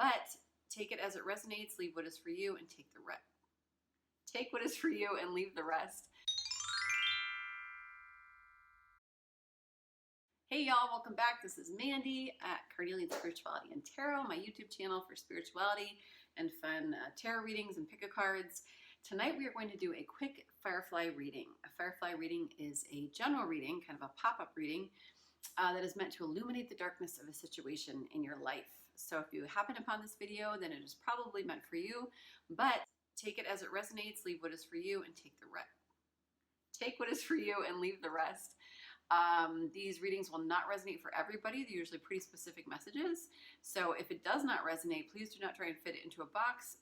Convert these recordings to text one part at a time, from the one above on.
but take it as it resonates, leave what is for you, and take what is for you and leave the rest. Hey y'all, welcome back. This is Mandy at Carnelian Spirituality and Tarot, my YouTube channel for spirituality and fun tarot readings and pick-a-cards. Tonight we are going to do a quick Firefly reading. A Firefly reading is a general reading, kind of a pop-up reading that is meant to illuminate the darkness of a situation in your life. So if you happen upon this video, then it is probably meant for you, but take it as it resonates, leave what is for you, and take what is for you and leave the rest. These readings will not resonate for everybody. They're usually pretty specific messages. So if it does not resonate, please do not try and fit it into a box.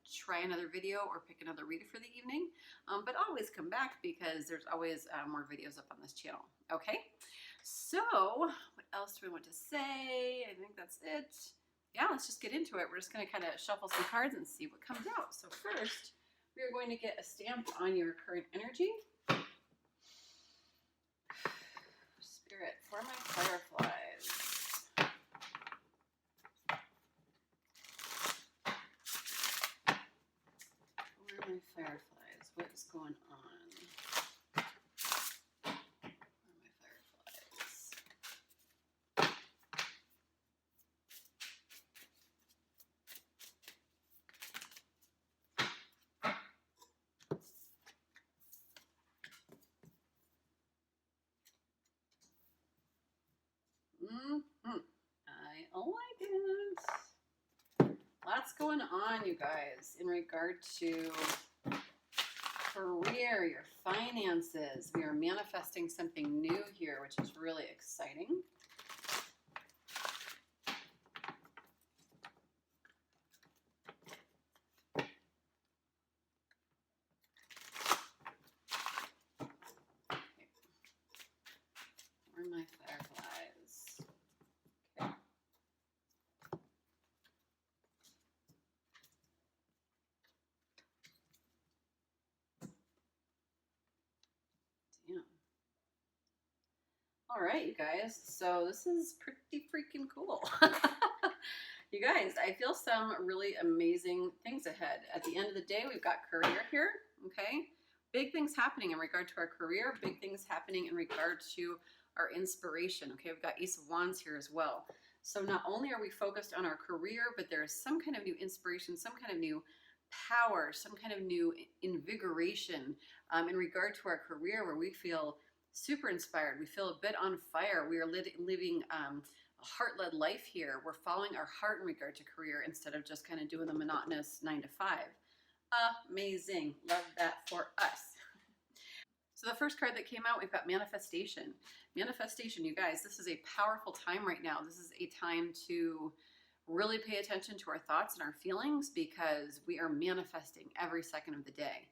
Try another video or pick another reader for the evening. But always come back because there's always more videos up on this channel. Okay? So what else do we want to say? I think that's it. Yeah, let's just get into it. We're just going to kind of shuffle some cards and see what comes out. So first, we are going to get a stamp on your current energy. Spirit, for my fireflies. Where are my fireflies? What is going on? Where are my fireflies? I like it. Lots going on, you guys, in regard to career, your finances. We are manifesting something new here, which is really exciting. Where are my fireflies? Okay. Damn. All right, you guys. So this is pretty freaking cool. You guys, I feel some really amazing things ahead. At the end of the day, we've got career here, okay? Big things happening in regard to our career, big things happening in regard to our inspiration, okay? We've got Ace of Wands here as well. So not only are we focused on our career, but there is some kind of new inspiration, some kind of new power, some kind of new invigoration in regard to our career where we feel super inspired. We feel a bit on fire. We are living a heart-led life here. We're following our heart in regard to career instead of just kind of doing the monotonous 9 to 5. Amazing. Love that for us. So the first card that came out, we've got manifestation. Manifestation, you guys, this is a powerful time right now. This is a time to really pay attention to our thoughts and our feelings because we are manifesting every second of the day.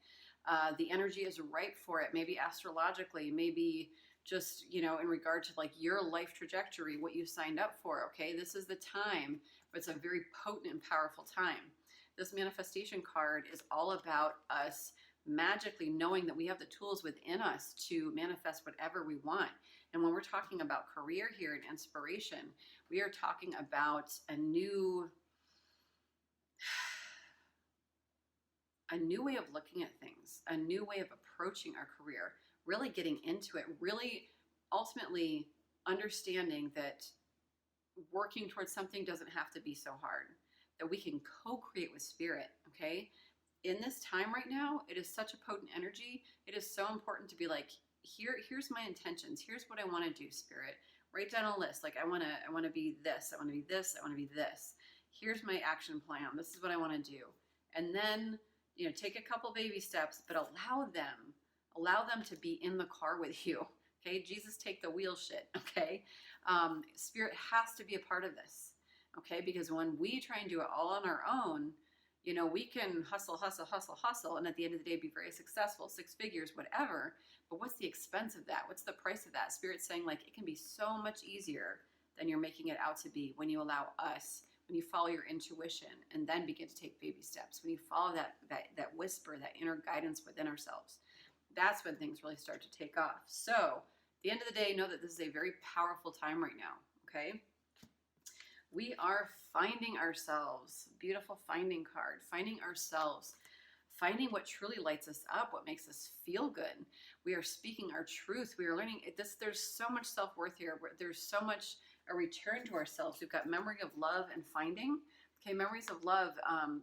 The energy is ripe for it, maybe astrologically, maybe just, you know, in regard to like your life trajectory, what you signed up for, okay? This is the time. It's a very potent and powerful time. This manifestation card is all about us magically knowing that we have the tools within us to manifest whatever we want. And when we're talking about career here and inspiration, we are talking about a new way of looking at things, a new way of approaching our career, really getting into it, really ultimately understanding that working towards something doesn't have to be so hard, that we can co-create with spirit, okay? In this time right now, it is such a potent energy. It is so important to be like, here's my intentions. Here's what I want to do, spirit. Write down a list. Like I want to be this. I want to be this. I want to be this. Here's my action plan. This is what I want to do. And then, you know, take a couple baby steps, but allow them to be in the car with you. Okay. Jesus, take the wheel shit. Okay. Spirit has to be a part of this. Okay. Because when we try and do it all on our own, you know, we can hustle, and at the end of the day be very successful, 6 figures, whatever. But what's the expense of that? What's the price of that? Spirit's saying like it can be so much easier than you're making it out to be when you allow us, when you follow your intuition and then begin to take baby steps, when you follow that whisper, that inner guidance within ourselves. That's when things really start to take off. So at the end of the day, know that this is a very powerful time right now, okay? We are finding ourselves. Beautiful finding card. Finding ourselves. Finding what truly lights us up, what makes us feel good. We are speaking our truth. We are learning this. There's so much self-worth here. There's so much a return to ourselves. We've got memory of love and finding. Okay, memories of love.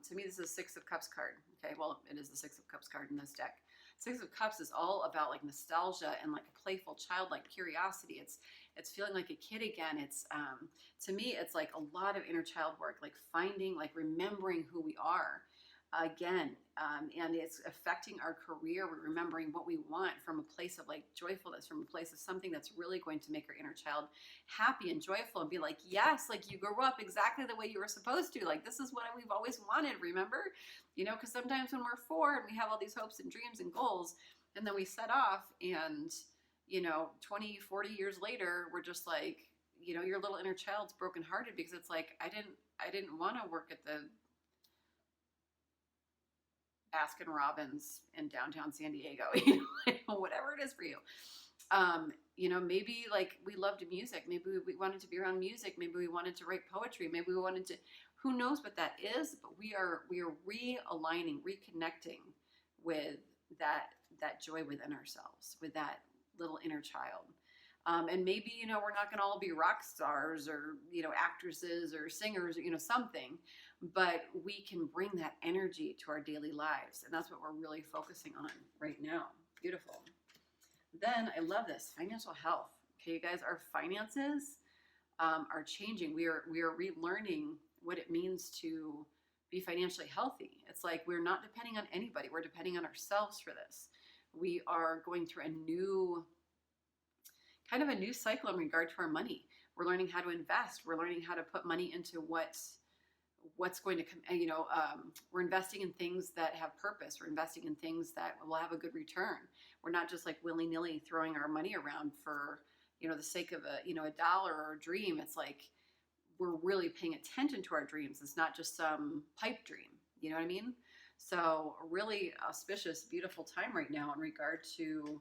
To me, this is a Six of Cups card. Okay, well, it is the Six of Cups card in this deck. Six of Cups is all about like nostalgia and like a playful childlike curiosity. It's feeling like a kid again. It's to me, it's like a lot of inner child work, like finding, like remembering who we are again, and it's affecting our career. We're remembering what we want from a place of like joyfulness, from a place of something that's really going to make our inner child happy and joyful and be like, yes, like you grew up exactly the way you were supposed to. Like, this is what we've always wanted, remember? You know, because sometimes when we're 4 and we have all these hopes and dreams and goals, and then we set off and, you know, 20, 40 years later, we're just like, you know, your little inner child's brokenhearted because it's like, I didn't want to work at the Baskin Robbins in downtown San Diego, you know, whatever it is for you. You know, maybe like we loved music. Maybe we wanted to be around music. Maybe we wanted to write poetry. Maybe we wanted to, who knows what that is, but we are realigning, reconnecting with that joy within ourselves, with that little inner child. And maybe, you know, we're not going to all be rock stars or, you know, actresses or singers or, you know, something, but we can bring that energy to our daily lives. And that's what we're really focusing on right now. Beautiful. Then I love this, financial health. Okay, you guys, our finances are changing. We are relearning what it means to be financially healthy. It's like we're not depending on anybody. We're depending on ourselves for this. We are going through a new cycle in regard to our money. We're learning how to invest. We're learning how to put money into what's going to come, you know, we're investing in things that have purpose. We're investing in things that will have a good return. We're not just like willy-nilly throwing our money around for, you know, the sake of a, you know, $1 or a dream. It's like, we're really paying attention to our dreams. It's not just some pipe dream. You know what I mean? So really auspicious, beautiful time right now in regard to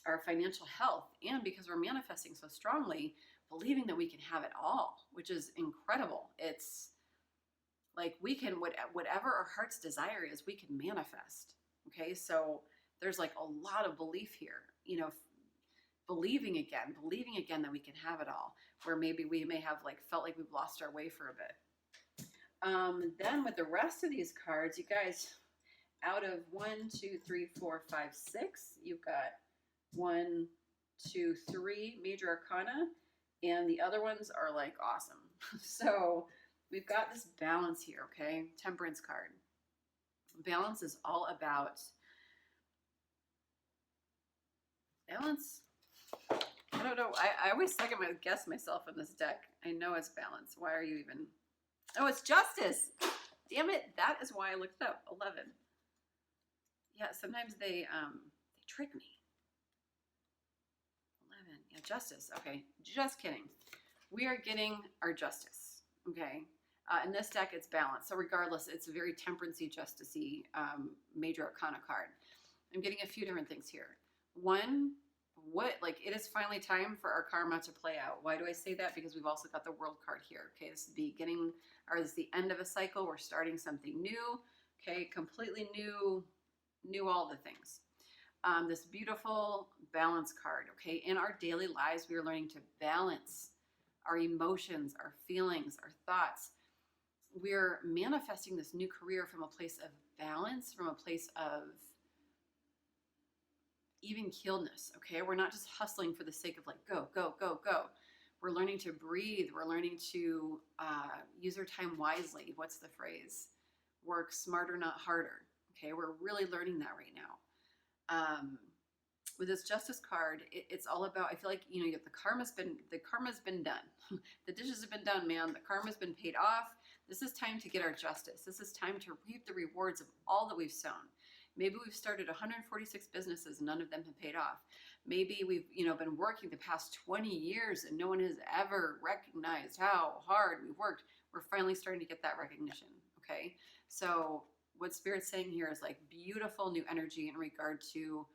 our financial health. And because we're manifesting so strongly, believing that we can have it all, which is incredible. It's like we can, whatever our heart's desire is, we can manifest. Okay, so there's like a lot of belief here, you know, believing again that we can have it all, where maybe we may have like felt like we've lost our way for a bit. Then with the rest of these cards, you guys, out of 1, 2, 3, 4, 5, 6, you've got 1, 2, 3 major arcana, and the other ones are like awesome. So we've got this balance here, okay? Temperance card. Balance is all about balance. I don't know. I always second guess myself in this deck. I know it's balance. Why are you even? Oh, it's justice. Damn it. That is why I looked it up. 11. Yeah, sometimes they trick me. 11. Yeah, justice. Okay, just kidding. We are getting our justice. Okay. In this deck, it's balance. So regardless, it's a very temperance-y, justice-y major arcana card. I'm getting a few different things here. One, it is finally time for our karma to play out. Why do I say that? Because we've also got the World card here. Okay, this is this is the end of a cycle. We're starting something new. Okay, completely new all the things. This beautiful balance card. Okay, in our daily lives, we are learning to balance our emotions, our feelings, our thoughts. We're manifesting this new career from a place of balance, from a place of even keeledness, okay? We're not just hustling for the sake of like, go, go, go, go. We're learning to breathe. We're learning to use our time wisely. What's the phrase? Work smarter, not harder, okay? We're really learning that right now. With this justice card, it's all about, I feel like, you know, the karma's been done. The dishes have been done, man. The karma's been paid off. This is time to get our justice. This is time to reap the rewards of all that we've sown. Maybe we've started 146 businesses and none of them have paid off. Maybe we've, you know, been working the past 20 years and no one has ever recognized how hard we've worked. We're finally starting to get that recognition, okay? So what Spirit's saying here is like beautiful new energy in regard to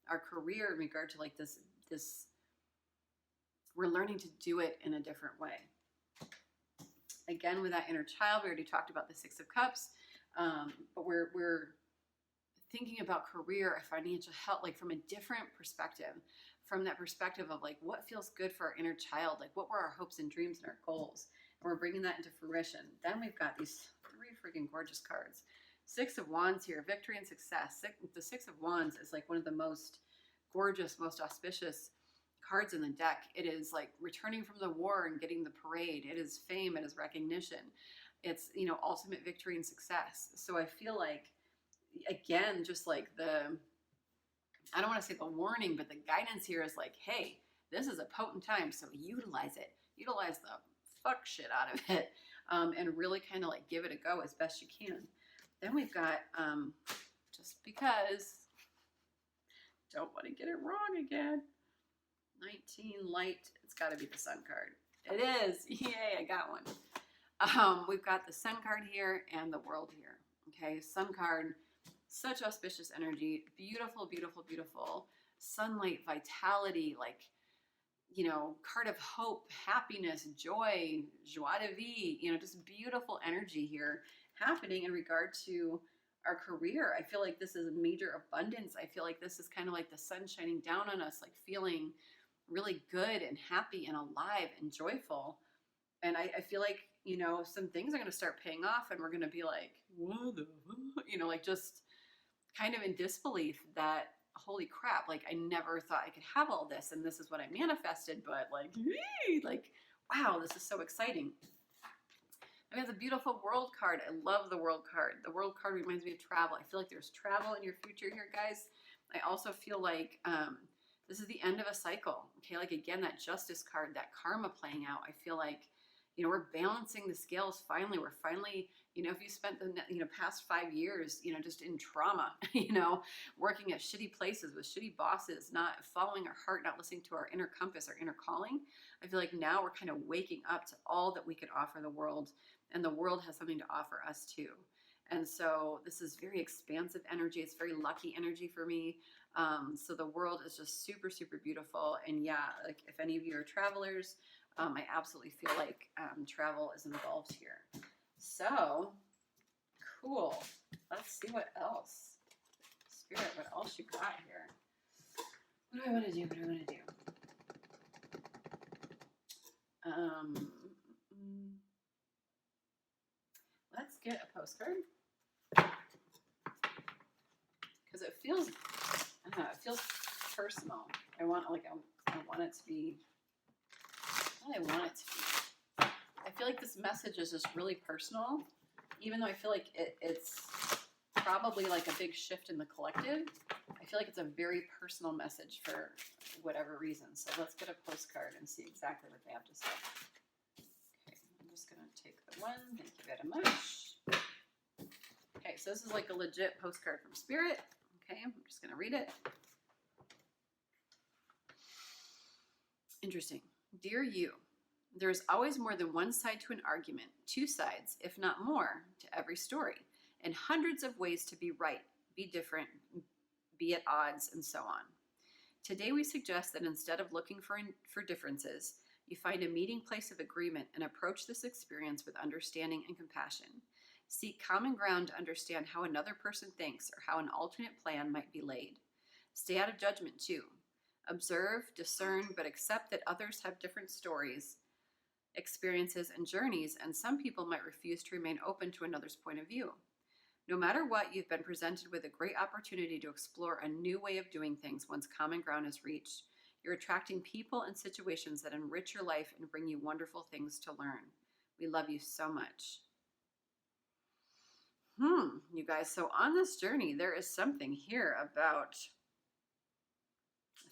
our career, in regard to like this, we're learning to do it in a different way. Again, with that inner child, we already talked about the Six of Cups, but we're thinking about career or financial health, like from a different perspective, from that perspective of like what feels good for our inner child, like what were our hopes and dreams and our goals, and we're bringing that into fruition. Then we've got these 3 freaking gorgeous cards. Six of Wands here, victory and success. The Six of Wands is like one of the most gorgeous, most auspicious cards in the deck. It is like returning from the war and getting the parade. It is fame. It is recognition. It's, you know, ultimate victory and success. So I feel like, again, just like I don't want to say the warning, but the guidance here is like, hey, this is a potent time, so utilize it. Utilize the fuck shit out of it, and really kind of like give it a go as best you can. Then we've got, just because, don't want to get it wrong again, 19 light. It's got to be the Sun card. It is. Yay, I got one. We've got the Sun card here and the World here. Okay, Sun card, such auspicious energy. Beautiful, beautiful, beautiful. Sunlight, vitality, like, you know, card of hope, happiness, joy, joie de vivre, you know, just beautiful energy here happening in regard to our career. I feel like this is a major abundance. I feel like this is kind of like the sun shining down on us, like feeling really good and happy and alive and joyful. And I feel like, you know, some things are going to start paying off and we're going to be like, what the, you know, like just kind of in disbelief that, holy crap, like I never thought I could have all this and this is what I manifested, but like wow, this is so exciting. We have the beautiful World card. I love the World card. The World card reminds me of travel. I feel like there's travel in your future here, guys. I also feel like this is the end of a cycle. Okay, like again, that Justice card, that karma playing out. I feel like, you know, we're balancing the scales finally. We're finally, you know, if you spent the, you know, past 5 years, you know, just in trauma, you know, working at shitty places with shitty bosses, not following our heart, not listening to our inner compass, our inner calling, I feel like now we're kind of waking up to all that we could offer the world, and the world has something to offer us too. And so this is very expansive energy. It's very lucky energy for me. So the world is just super, super beautiful. And yeah, like if any of you are travelers, I absolutely feel like travel is involved here. So cool. Let's see what else. Spirit, what else you got here? What do I want to do? What do I want to do? Let's get a postcard. Because it feels, I don't know, it feels personal. I want it to be, what do I want it to be? I feel like this message is just really personal, even though I feel like it's probably like a big shift in the collective. I feel like it's a very personal message for whatever reason. So let's get a postcard and see exactly what they have to say. Okay, I'm just going to take the one. Thank you very much. Okay, so this is like a legit postcard from Spirit. Okay, I'm just going to read it. Interesting. Dear you, there is always more than one side to an argument, 2 sides, if not more, to every story, and hundreds of ways to be right, be different, be at odds, and so on. Today we suggest that instead of looking for differences, you find a meeting place of agreement and approach this experience with understanding and compassion. Seek common ground to understand how another person thinks or how an alternate plan might be laid. Stay out of judgment too. Observe, discern, but accept that others have different stories, experiences, and journeys, and some people might refuse to remain open to another's point of view. No matter what, you've been presented with a great opportunity to explore a new way of doing things once common ground is reached. You're attracting people and situations that enrich your life and bring you wonderful things to learn. We love you so much. You guys, so on this journey, there is something here about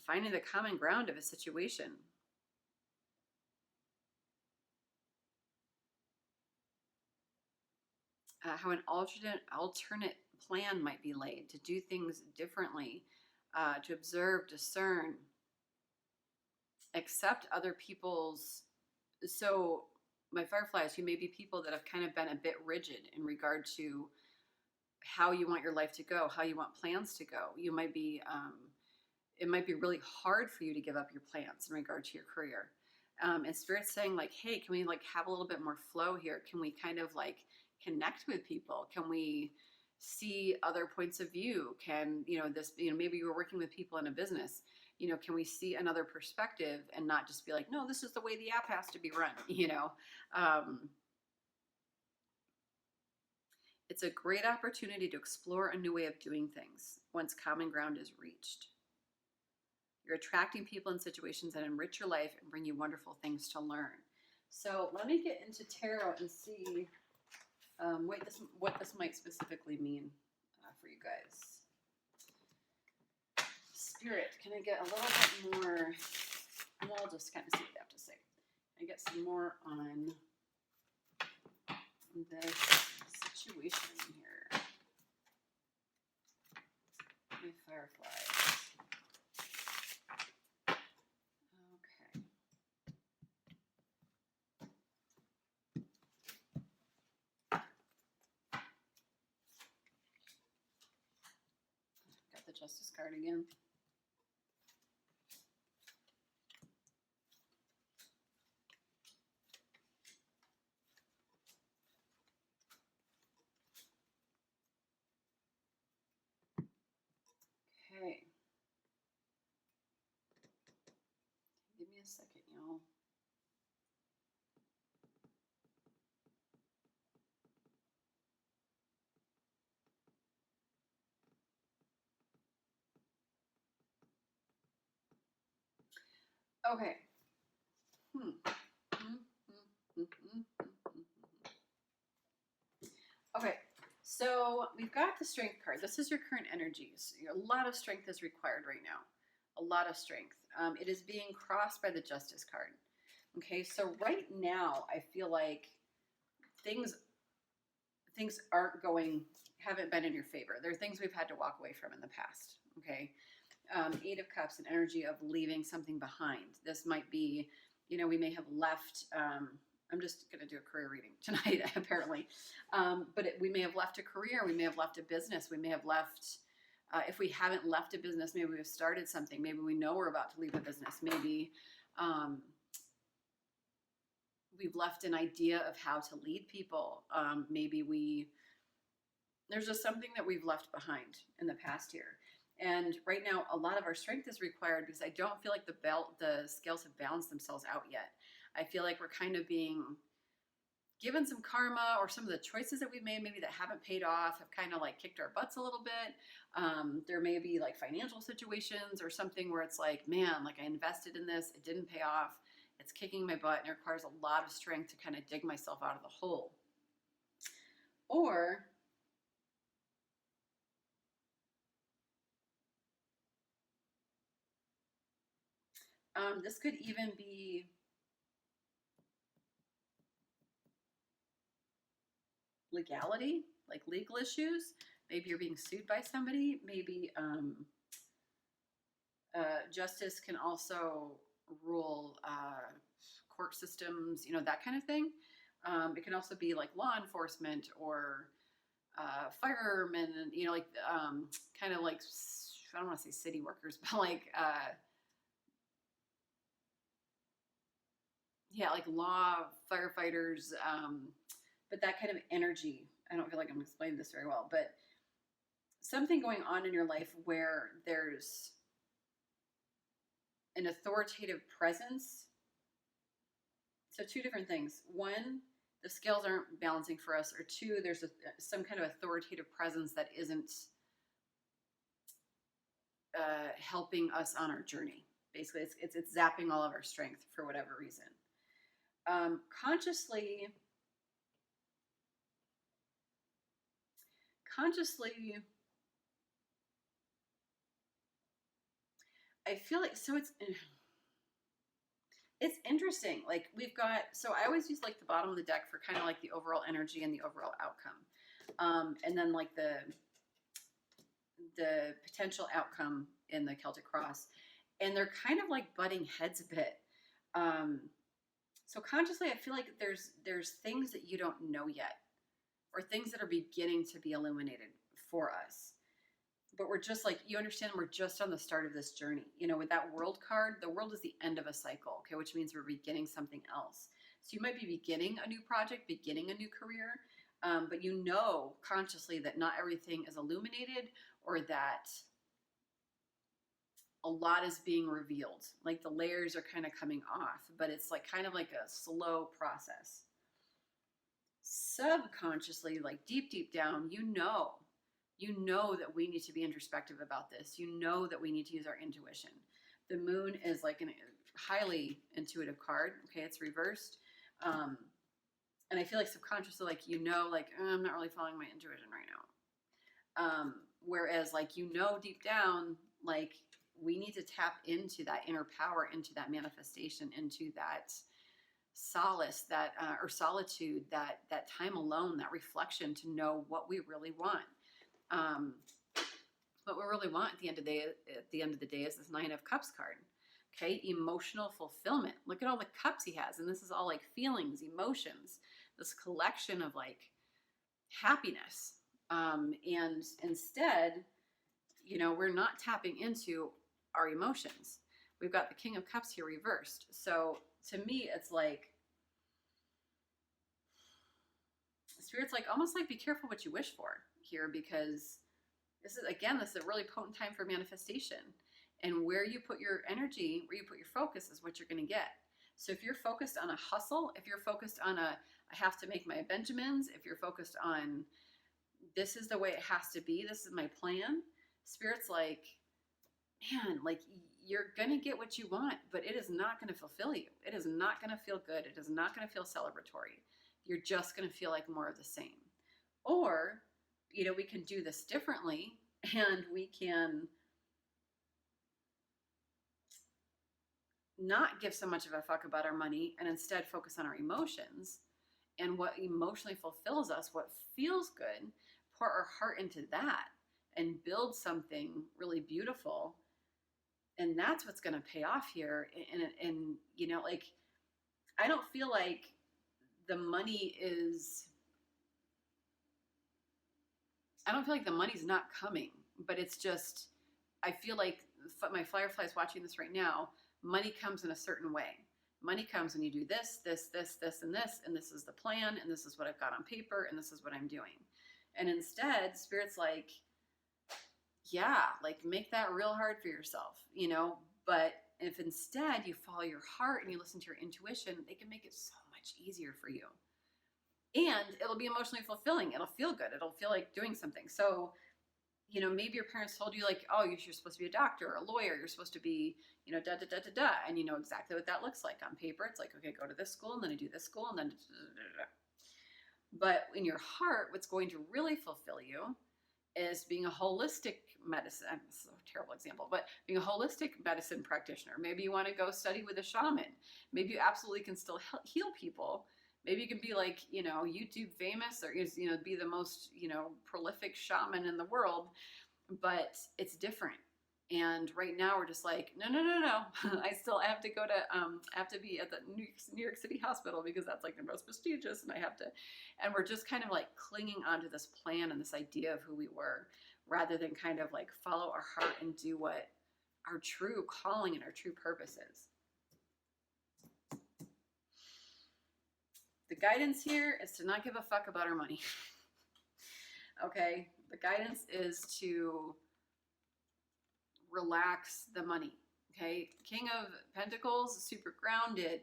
finding the common ground of a situation. How an alternate plan might be laid to do things differently, to observe, discern, accept other people's. So my fireflies, you may be people that have kind of been a bit rigid in regard to how you want your life to go, how you want plans to go. You might be, it might be really hard for you to give up your plans in regard to your career. And Spirit's saying like, hey, can we like have a little bit more flow here? Can we kind of like connect with people? Can we see other points of view? Can, this, maybe you're working with people in a business, can we see another perspective and not just be like, no, this is the way the app has to be run, It's a great opportunity to explore a new way of doing things once common ground is reached. You're attracting people and situations that enrich your life and bring you wonderful things to learn. So let me get into tarot and see what this might specifically mean for you guys. Spirit, can I get a little bit more? And I'll just kind of see what they have to say. Can I get some more on this situation here? My fireflies. Okay. Got the Justice card again. Okay. Give me a second, y'all. Okay. Okay, so we've got the Strength card. This is your current energies. A lot of strength is required right now. A lot of strength. It is being crossed by the Justice card. Okay, so right now I feel like things haven't been in your favor. There are things we've had to walk away from in the past. Okay. Eight of Cups, an energy of leaving something behind. This might be, we may have left, I'm just going to do a career reading tonight, apparently. But we may have left a career. We may have left a business. We may have left, if we haven't left a business, maybe we've started something. Maybe we know we're about to leave a business. Maybe we've left an idea of how to lead people. Maybe there's just something that we've left behind in the past year. And right now, a lot of our strength is required because I don't feel like the scales have balanced themselves out yet. I feel like we're kind of being given some karma, or some of the choices that we've made maybe that haven't paid off have kind of like kicked our butts a little bit. There may be like financial situations or something where it's like, man, like I invested in this, it didn't pay off. It's kicking my butt and it requires a lot of strength to kind of dig myself out of the hole. Or this could even be legality, like legal issues. Maybe you're being sued by somebody. Maybe justice can also rule court systems, that kind of thing. It can also be like law enforcement or firemen, like kind of like, I don't want to say city workers, but like, like law, firefighters, but that kind of energy. I don't feel like I'm explaining this very well, but something going on in your life where there's an authoritative presence. So two different things. One, the scales aren't balancing for us, or two, there's some kind of authoritative presence that isn't helping us on our journey. Basically, it's zapping all of our strength for whatever reason. Consciously, I feel like, so it's interesting. Like we've got, so I always use like the bottom of the deck for kind of like the overall energy and the overall outcome. And then like the potential outcome in the Celtic Cross. And they're kind of like butting heads a bit. So consciously, I feel like there's things that you don't know yet, or things that are beginning to be illuminated for us. but we're just like, you understand, we're just on the start of this journey. You know, with that world card, the world is the end of a cycle, okay, which means we're beginning something else. So you might be beginning a new project, beginning a new career, but you know consciously that not everything is illuminated, or that a lot is being revealed. Like the layers are kind of coming off, but it's like kind of like a slow process. Subconsciously, like deep down, you know that we need to be introspective about this. You know that we need to use our intuition. The moon is like a highly intuitive card. Okay, it's reversed. And I feel like subconsciously, like, you know, like, I'm not really following my intuition right now. Whereas like, you know, deep down, like, we need to tap into that inner power, into that manifestation, into that solace, that or solitude, that time alone, that reflection, to know what we really want. What we really want at the end of the day is this Nine of Cups card. Okay, emotional fulfillment. Look at all the cups he has, and this is all like feelings, emotions, this collection of like happiness. And instead, you know, we're not tapping into our emotions. We've got the King of Cups here reversed. So to me, it's like, Spirit's like, almost like, be careful what you wish for here, because this is a really potent time for manifestation. And where you put your energy, where you put your focus, is what you're going to get. So if you're focused on a hustle, if you're focused on I have to make my Benjamins, if you're focused on, this is the way it has to be, this is my plan, Spirit's like, man, like, you're going to get what you want, but it is not going to fulfill you. It is not going to feel good. It is not going to feel celebratory. You're just going to feel like more of the same. Or, you know, we can do this differently, and we can not give so much of a fuck about our money, and instead focus on our emotions and what emotionally fulfills us, what feels good, pour our heart into that and build something really beautiful. And that's what's going to pay off here. And, you know, like, I don't feel like the money is, I don't feel like the money's not coming, but it's just, I feel like my Firefly is watching this right now. Money comes in a certain way. Money comes when you do this, this, and this is the plan, and this is what I've got on paper, and this is what I'm doing. And instead, Spirit's like, yeah, like, make that real hard for yourself, you know? But if instead you follow your heart and you listen to your intuition, they can make it so much easier for you. And it'll be emotionally fulfilling. It'll feel good. It'll feel like doing something. So, you know, maybe your parents told you, like, oh, you're supposed to be a doctor or a lawyer. You're supposed to be, you know, and you know exactly what that looks like on paper. It's like, okay, go to this school, and then I do this school, and then But in your heart, what's going to really fulfill you is being a holistic medicine. This is a terrible example, but being a holistic medicine practitioner. Maybe you want to go study with a shaman. Maybe you absolutely can still heal people. Maybe you can be like, you know, YouTube famous, or, you know, be the most, you know, prolific shaman in the world, but it's different. And right now we're just like, no. I have to go to, I have to be at the New York City hospital because that's like the most prestigious, and and we're just kind of like clinging onto this plan and this idea of who we were, rather than kind of like follow our heart and do what our true calling and our true purpose is. The guidance here is to not give a fuck about our money. Okay? The guidance is to relax the money. Okay? King of Pentacles, super grounded,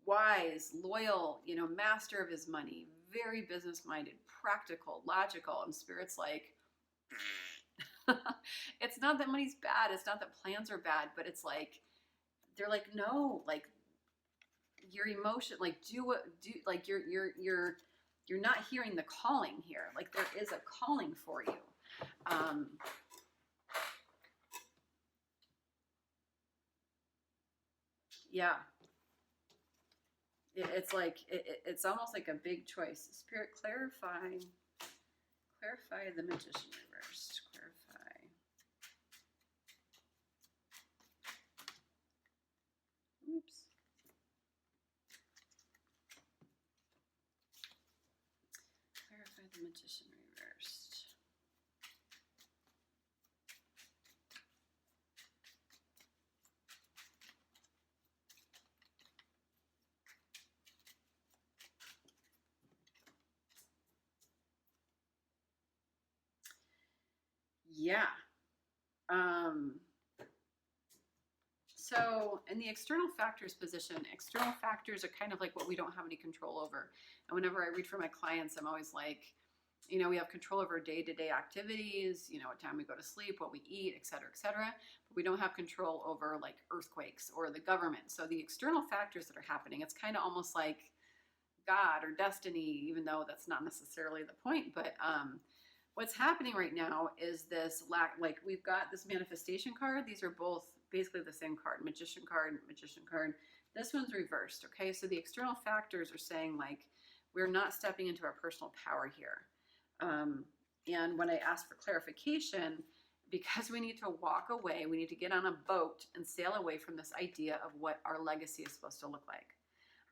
wise, loyal, you know, master of his money, very business-minded, practical, logical, and Spirit's like, it's not that money's bad, it's not that plans are bad, but it's like, they're like, no, like, your emotion, like, like, you're not hearing the calling here. Like, there is a calling for you. Yeah. It's like, it's almost like a big choice. Spirit, clarify the Magician reversed. Clarify. Oops. Clarify the Magician reversed. yeah. Um, so in the external factors position, external factors are kind of like what we don't have any control over. And whenever I read for my clients, I'm always like, you know, we have control over day-to-day activities, you know, what time we go to sleep, what we eat, et cetera, et cetera. But we don't have control over like earthquakes or the government. So the external factors that are happening, it's kind of almost like God or destiny, even though that's not necessarily the point. But what's happening right now is this lack, like we've got this manifestation card. These are both basically the same card, magician card, magician card. This one's reversed, okay? So the external factors are saying like, we're not stepping into our personal power here. And when I asked for clarification, because we need to walk away, we need to get on a boat and sail away from this idea of what our legacy is supposed to look like.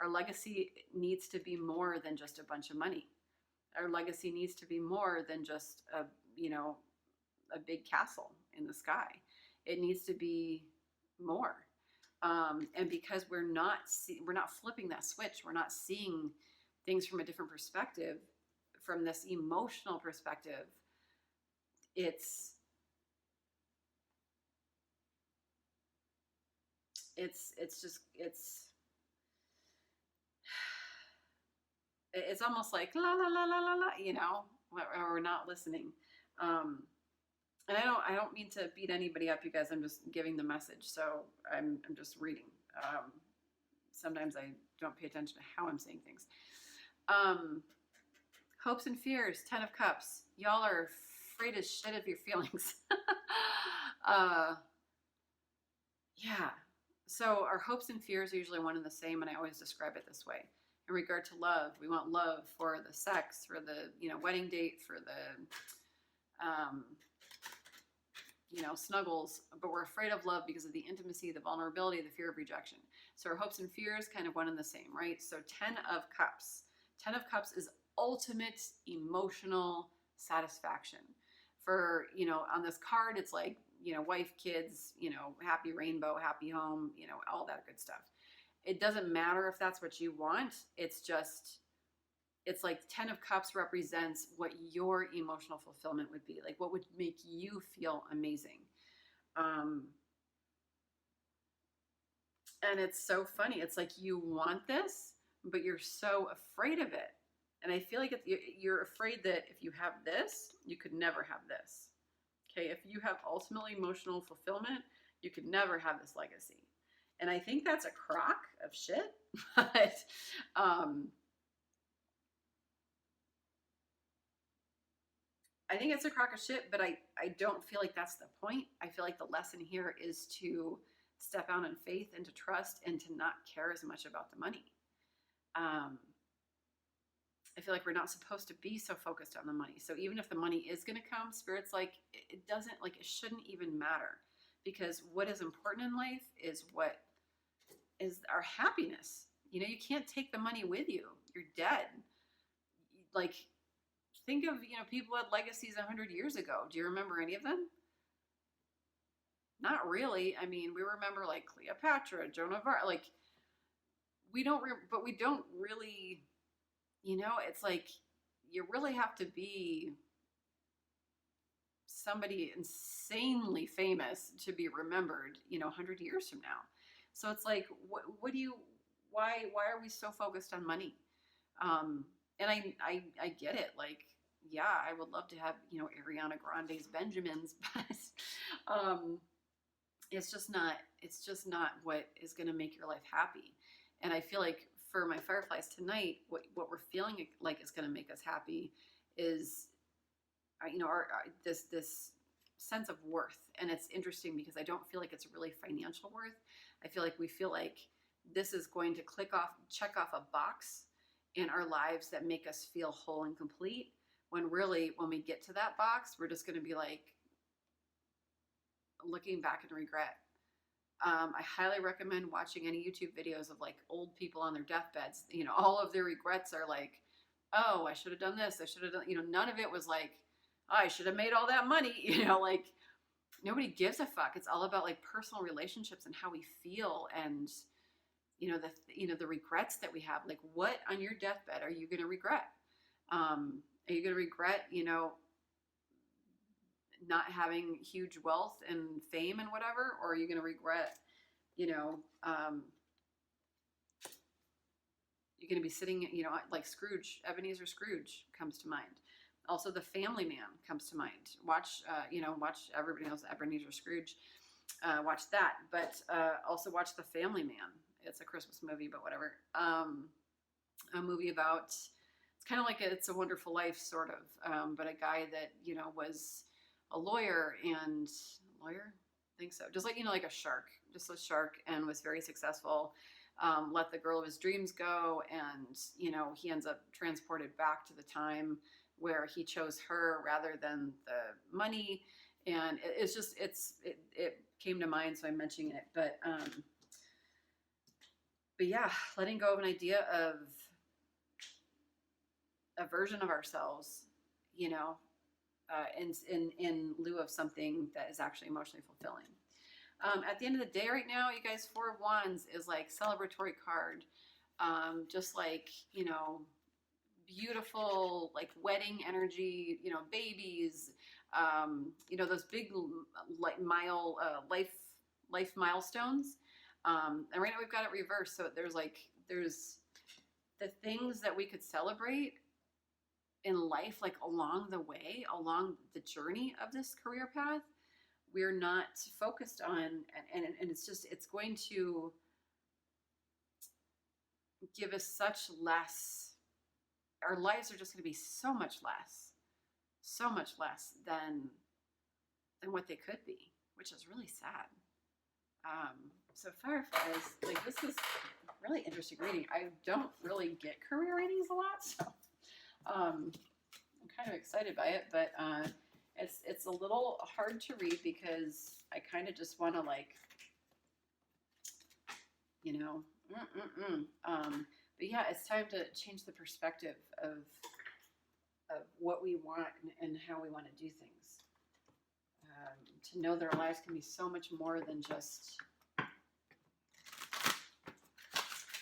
Our legacy needs to be more than just a bunch of money. Our legacy needs to be more than just a, you know, a big castle in the sky. It needs to be more. And because we're not flipping that switch, we're not seeing things from a different perspective, from this emotional perspective, it's almost like la la la la la la, you know, we're not listening. And I don't mean to beat anybody up, you guys. I'm just giving the message, so I'm just reading. Sometimes I don't pay attention to how I'm saying things. Hopes and fears, 10 of Cups. Y'all are afraid as shit of your feelings. Yeah. So our hopes and fears are usually one and the same, and I always describe it this way. In regard to love, we want love for the sex, for the, you know, wedding date, for the, you know, snuggles, but we're afraid of love because of the intimacy, the vulnerability, the fear of rejection. So our hopes and fears kind of one and the same, right? So 10 of Cups. 10 of Cups is ultimate emotional satisfaction. For, you know, on this card, it's like, you know, wife, kids, you know, happy rainbow, happy home, you know, all that good stuff. It doesn't matter if that's what you want. It's just, it's like 10 of Cups represents what your emotional fulfillment would be. Like what would make you feel amazing. And it's so funny. It's like you want this, but you're so afraid of it. And I feel like you're afraid that if you have this, you could never have this. Okay, if you have ultimately emotional fulfillment, you could never have this legacy. And I think that's a crock of shit. But I think it's a crock of shit, but I don't feel like that's the point. I feel like the lesson here is to step out in faith and to trust and to not care as much about the money. I feel like we're not supposed to be so focused on the money. So even if the money is going to come, Spirit's like, it doesn't, like, it shouldn't even matter, because what is important in life is what is our happiness. You know, you can't take the money with you. You're dead. Like, think of, you know, people had legacies 100 years ago. Do you remember any of them? Not really. I mean, we remember like Cleopatra, Joan of Arc, like we don't really, you know, it's like you really have to be somebody insanely famous to be remembered, you know, 100 years from now. So it's like, why are we so focused on money? And I get it. Like, yeah, I would love to have, you know, Ariana Grande's Benjamins, but it's just not what is going to make your life happy. And I feel like for my Fireflies tonight, what we're feeling like is going to make us happy is, you know, this sense of worth. And it's interesting because I don't feel like it's really financial worth. I feel like we feel like this is going to check off a box in our lives that make us feel whole and complete, when really, when we get to that box, we're just going to be like looking back in regret. I highly recommend watching any YouTube videos of like old people on their deathbeds. You know, all of their regrets are like, oh, I should have done this. I should have done, you know, none of it was like, oh, I should have made all that money. You know, like nobody gives a fuck. It's all about like personal relationships and how we feel, and the regrets that we have. Like, what on your deathbed are you going to regret? Are you going to regret, you know, not having huge wealth and fame and whatever, or are you going to regret, you know, you're going to be sitting, you know, like Scrooge, Ebenezer Scrooge comes to mind. Also, The Family Man comes to mind. Watch, you know, watch, everybody knows Ebenezer Scrooge. Watch that, but also watch The Family Man. It's a Christmas movie, but whatever. A movie about, it's kind of like It's a Wonderful Life, sort of, but a guy that, you know, was a lawyer and, lawyer? I think so. Just like, you know, like a shark, just a shark, and was very successful. Let the girl of his dreams go, and, you know, he ends up transported back to the time where he chose her rather than the money. And it's just, it came to mind, so I'm mentioning it. But yeah, letting go of an idea of a version of ourselves, you know, in lieu of something that is actually emotionally fulfilling. At the end of the day right now, you guys, Four of Wands is like celebratory card. Just like, you know, beautiful, like wedding energy, you know, babies, you know, those big like life milestones. And right now we've got it reversed. So there's the things that we could celebrate in life, like along the way, along the journey of this career path, we're not focused on, and it's just, it's going to give us such less, our lives are just going to be so much less than what they could be, which is really sad. So Fireflies, like, this is a really interesting reading. I don't really get career readings a lot, so I'm kind of excited by it, but it's a little hard to read because I kind of just want to, like, you know, but yeah, it's time to change the perspective of what we want and how we want to do things. To know that our lives can be so much more than just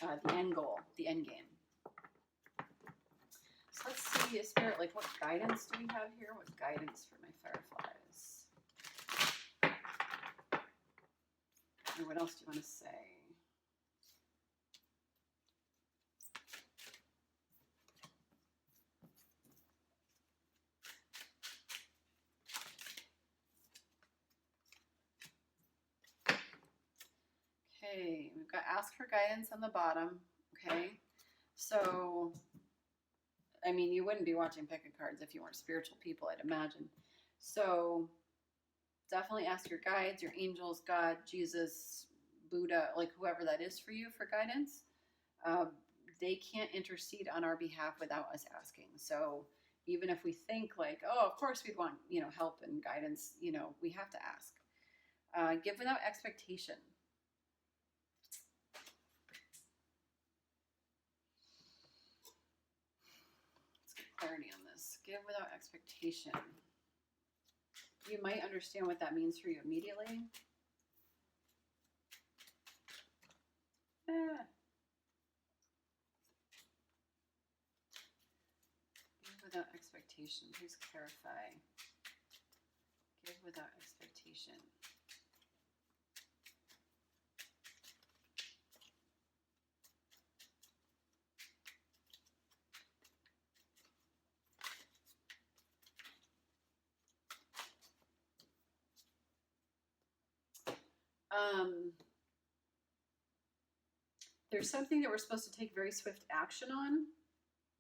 the end goal, the end game. So let's see, Spirit, like, what guidance do we have here? What guidance for my fireflies? And what else do you want to say? Okay, we've got ask for guidance on the bottom. Okay, so, I mean, you wouldn't be watching pick a cards if you weren't spiritual people, I'd imagine. So definitely ask your guides, your angels, God, Jesus, Buddha, like whoever that is for you for guidance. They can't intercede on our behalf without us asking. So even if we think like, oh, of course we'd want, you know, help and guidance, you know, we have to ask. Give without expectation. Let's get clarity on this. Give without expectation. You might understand what that means for you immediately. Give without expectation. Please clarify. Give without expectation. There's something that we're supposed to take very swift action on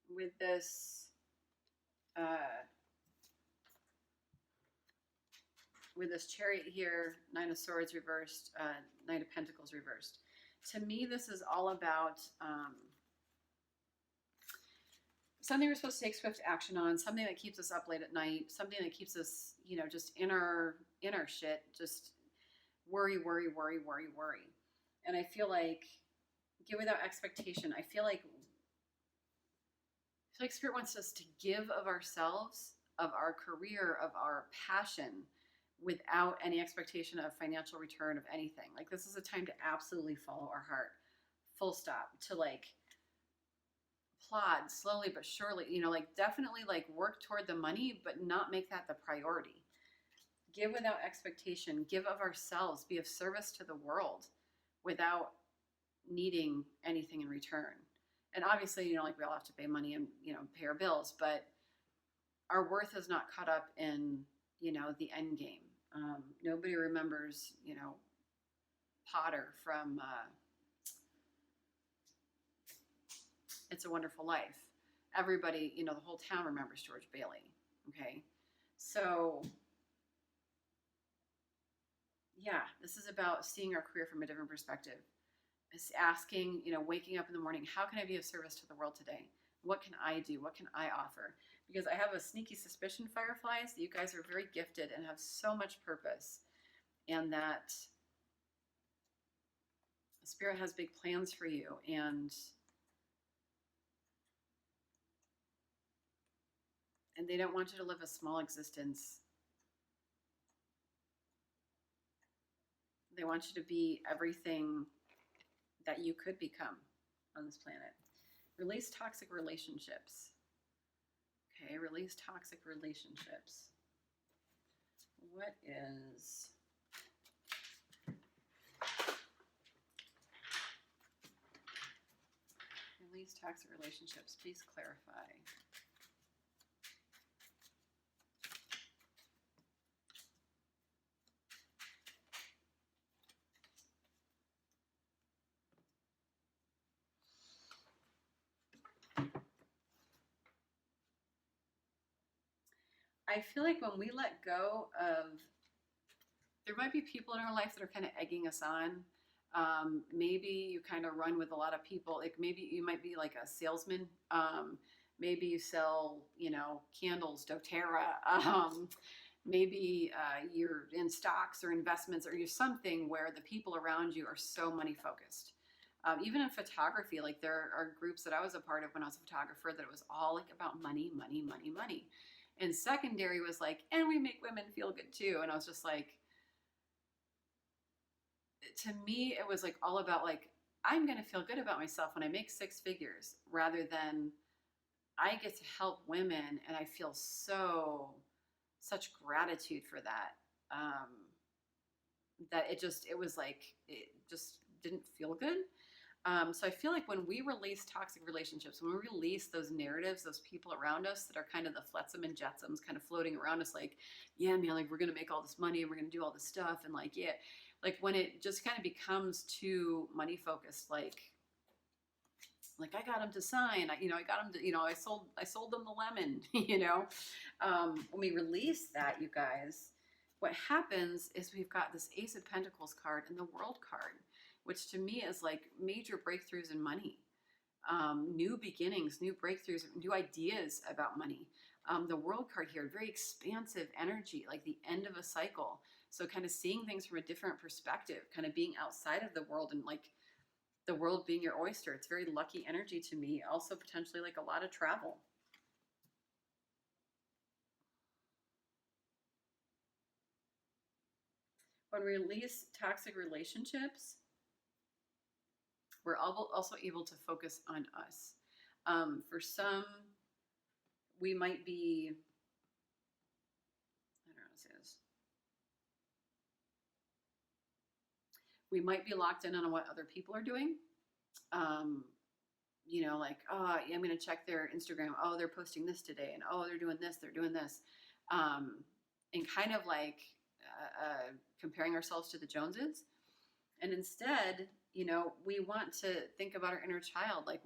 with this Chariot here, Nine of Swords reversed, Knight of Pentacles reversed. To me, this is all about something we're supposed to take swift action on, something that keeps us up late at night, something that keeps us, you know, just in our shit, just worry. And I feel like, give without expectation. I feel like Spirit wants us to give of ourselves, of our career, of our passion, without any expectation of financial return of anything. Like, this is a time to absolutely follow our heart. Full stop. To, like, plod slowly but surely, you know, like, definitely, like, work toward the money, but not make that the priority. give without expectation, give of ourselves, be of service to the world without needing anything in return. And obviously, you know, like we all have to pay money and, you know, pay our bills, but our worth is not caught up in, you know, the end game. Nobody remembers, you know, Potter from It's a Wonderful Life. Everybody, you know, the whole town remembers George Bailey. Okay. So yeah, this is about seeing our career from a different perspective. It's asking, you know, waking up in the morning, how can I be of service to the world today? What can I do? What can I offer? Because I have a sneaky suspicion, Fireflies, that you guys are very gifted and have so much purpose, and that Spirit has big plans for you. And they don't want you to live a small existence. They want you to be everything that you could become on this planet. Release toxic relationships. Okay, release toxic relationships. What is... Release toxic relationships. Please clarify. I feel like when we let go of, there might be people in our life that are kind of egging us on. Maybe you kind of run with a lot of people. Like maybe you might be like a salesman. Maybe you sell, you know, candles, doTERRA. Maybe you're in stocks or investments, or you're something where the people around you are so money focused. Even in photography, like there are groups that I was a part of when I was a photographer that it was all like about money, money, money, money. And secondary was like, and we make women feel good too. And I was just like, to me, it was like all about like, I'm going to feel good about myself when I make 6 figures, rather than I get to help women. And I feel such gratitude for that. That it just didn't feel good. So I feel like when we release toxic relationships, when we release those narratives, those people around us that are kind of the Fletsum and Jetsums kind of floating around us, like, yeah, man, like we're going to make all this money and we're going to do all this stuff. And like, yeah, like when it just kind of becomes too money focused, like I got him to sign, I got him to, I sold them the lemon, when we release that, you guys, what happens is we've got this Ace of Pentacles card and the World card, which to me is like major breakthroughs in money, new beginnings, new breakthroughs, new ideas about money. The World card here, very expansive energy, like the end of a cycle. So kind of seeing things from a different perspective, kind of being outside of the world and like the world being your oyster. It's very lucky energy to me. Also potentially like a lot of travel. When we release toxic relationships, we're also able to focus on us. For some, we might be, I don't know how to say this. We might be locked in on what other people are doing. Like, oh, I'm going to check their Instagram. Oh, they're posting this today. And oh, they're doing this, they're doing this. And kind of like comparing ourselves to the Joneses. And instead, we want to think about our inner child, like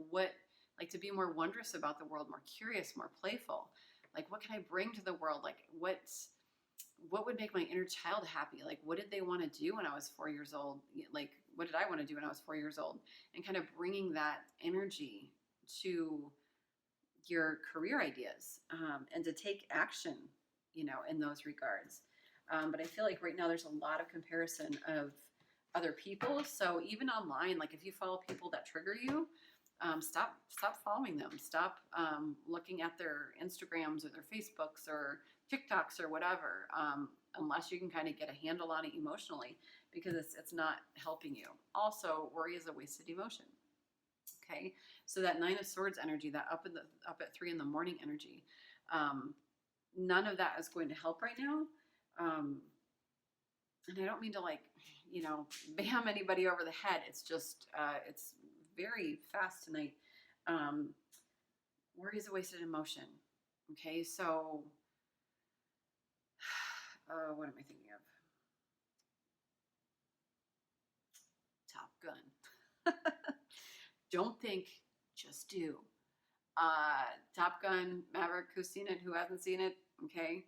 to be more wondrous about the world, more curious, more playful. Like, what can I bring to the world? Like, what would make my inner child happy? Like, what did they want to do when I was 4 years old? Like, what did I want to do when I was 4 years old? And kind of bringing that energy to your career ideas, and to take action, in those regards. But I feel like right now there's a lot of comparison of other people. So even online, like if you follow people that trigger you, stop following them. Stop looking at their Instagrams or their Facebooks or TikToks or whatever, unless you can kind of get a handle on it emotionally, because it's not helping you. Also, worry is a wasted emotion. Okay, so that 9 of Swords energy, that up at 3 in the morning energy, none of that is going to help right now. and I don't mean to like, you know, bam anybody over the head. It's just, it's very fast tonight. Worry is a wasted emotion. Okay, so what am I thinking of? Top Gun. Don't think, just do. Top Gun, Maverick, who's seen it, who hasn't seen it, okay?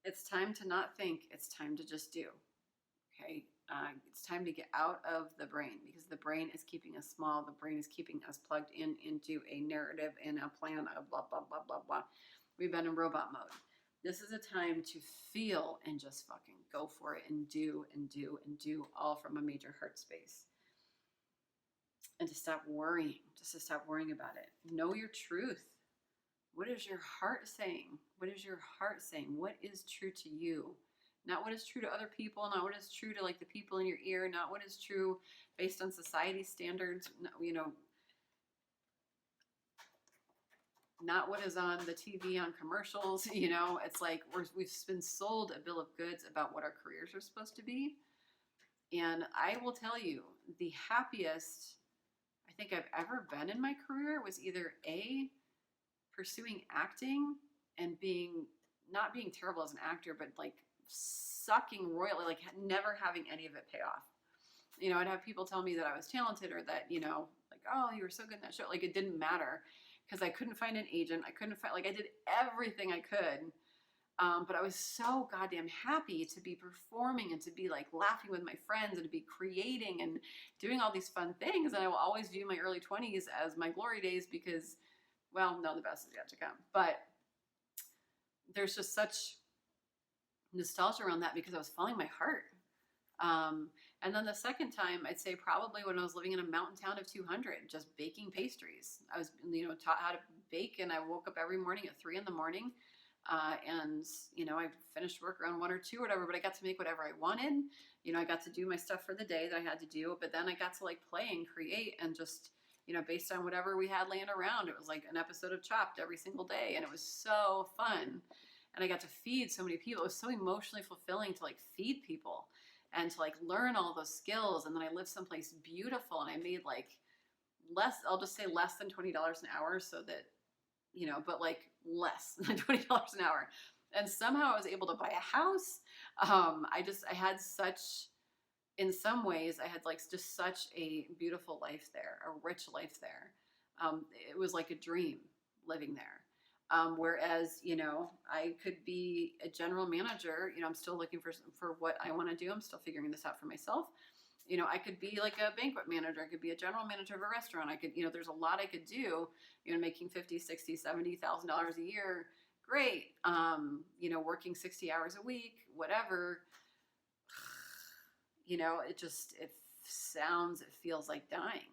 It's time to not think, it's time to just do, okay? It's time to get out of the brain, because the brain is keeping us small. The brain is keeping us plugged into a narrative and a plan of blah, blah, blah, blah, blah. We've been in robot mode. This is a time to feel and just fucking go for it and do and do and do, all from a major heart space. And to stop worrying, just to stop worrying about it. Know your truth. What is your heart saying? What is your heart saying? What is true to you? Not what is true to other people, not what is true to like the people in your ear, not what is true based on society standards, you know, not what is on the TV on commercials. You know, it's like we've been sold a bill of goods about what our careers are supposed to be. And I will tell you, the happiest I think I've ever been in my career was either A, pursuing acting and not being terrible as an actor, but like sucking royally, like never having any of it pay off. You know, I'd have people tell me that I was talented, or that, you know, like, oh, you were so good in that show. Like, it didn't matter, because I couldn't find an agent. I couldn't find, like, I did everything I could. But I was so goddamn happy to be performing and to be like laughing with my friends and to be creating and doing all these fun things. And I will always view my early 20s as my glory days, because, well, no, the best is yet to come. But there's just such nostalgia around that, because I was following my heart. And then the second time, I'd say probably when I was living in a mountain town of 200, just baking pastries. I was, you know, taught how to bake, and I woke up every morning at 3 a.m. And, you know, I finished work around 1 or 2 or whatever, but I got to make whatever I wanted. You know, I got to do my stuff for the day that I had to do, but then I got to like play and create, and just, you know, based on whatever we had laying around. It was like an episode of Chopped every single day, and it was so fun. And I got to feed so many people. It was so emotionally fulfilling to like feed people and to like learn all those skills. And then I lived someplace beautiful, and I made like I'll just say less than $20 an hour, so that, you know, but like less than $20 an hour. And somehow I was able to buy a house. I had such, in some ways, I had like just such a beautiful life there, a rich life there. It was like a dream living there. Whereas, you know, I could be a general manager. You know, I'm still looking for what I want to do. I'm still figuring this out for myself. You know, I could be like a banquet manager. I could be a general manager of a restaurant. I could, you know, there's a lot I could do, you know, making $50,000, $60,000, $70,000 a year. Great. You know, working 60 hours a week, whatever. You know, it feels like dying,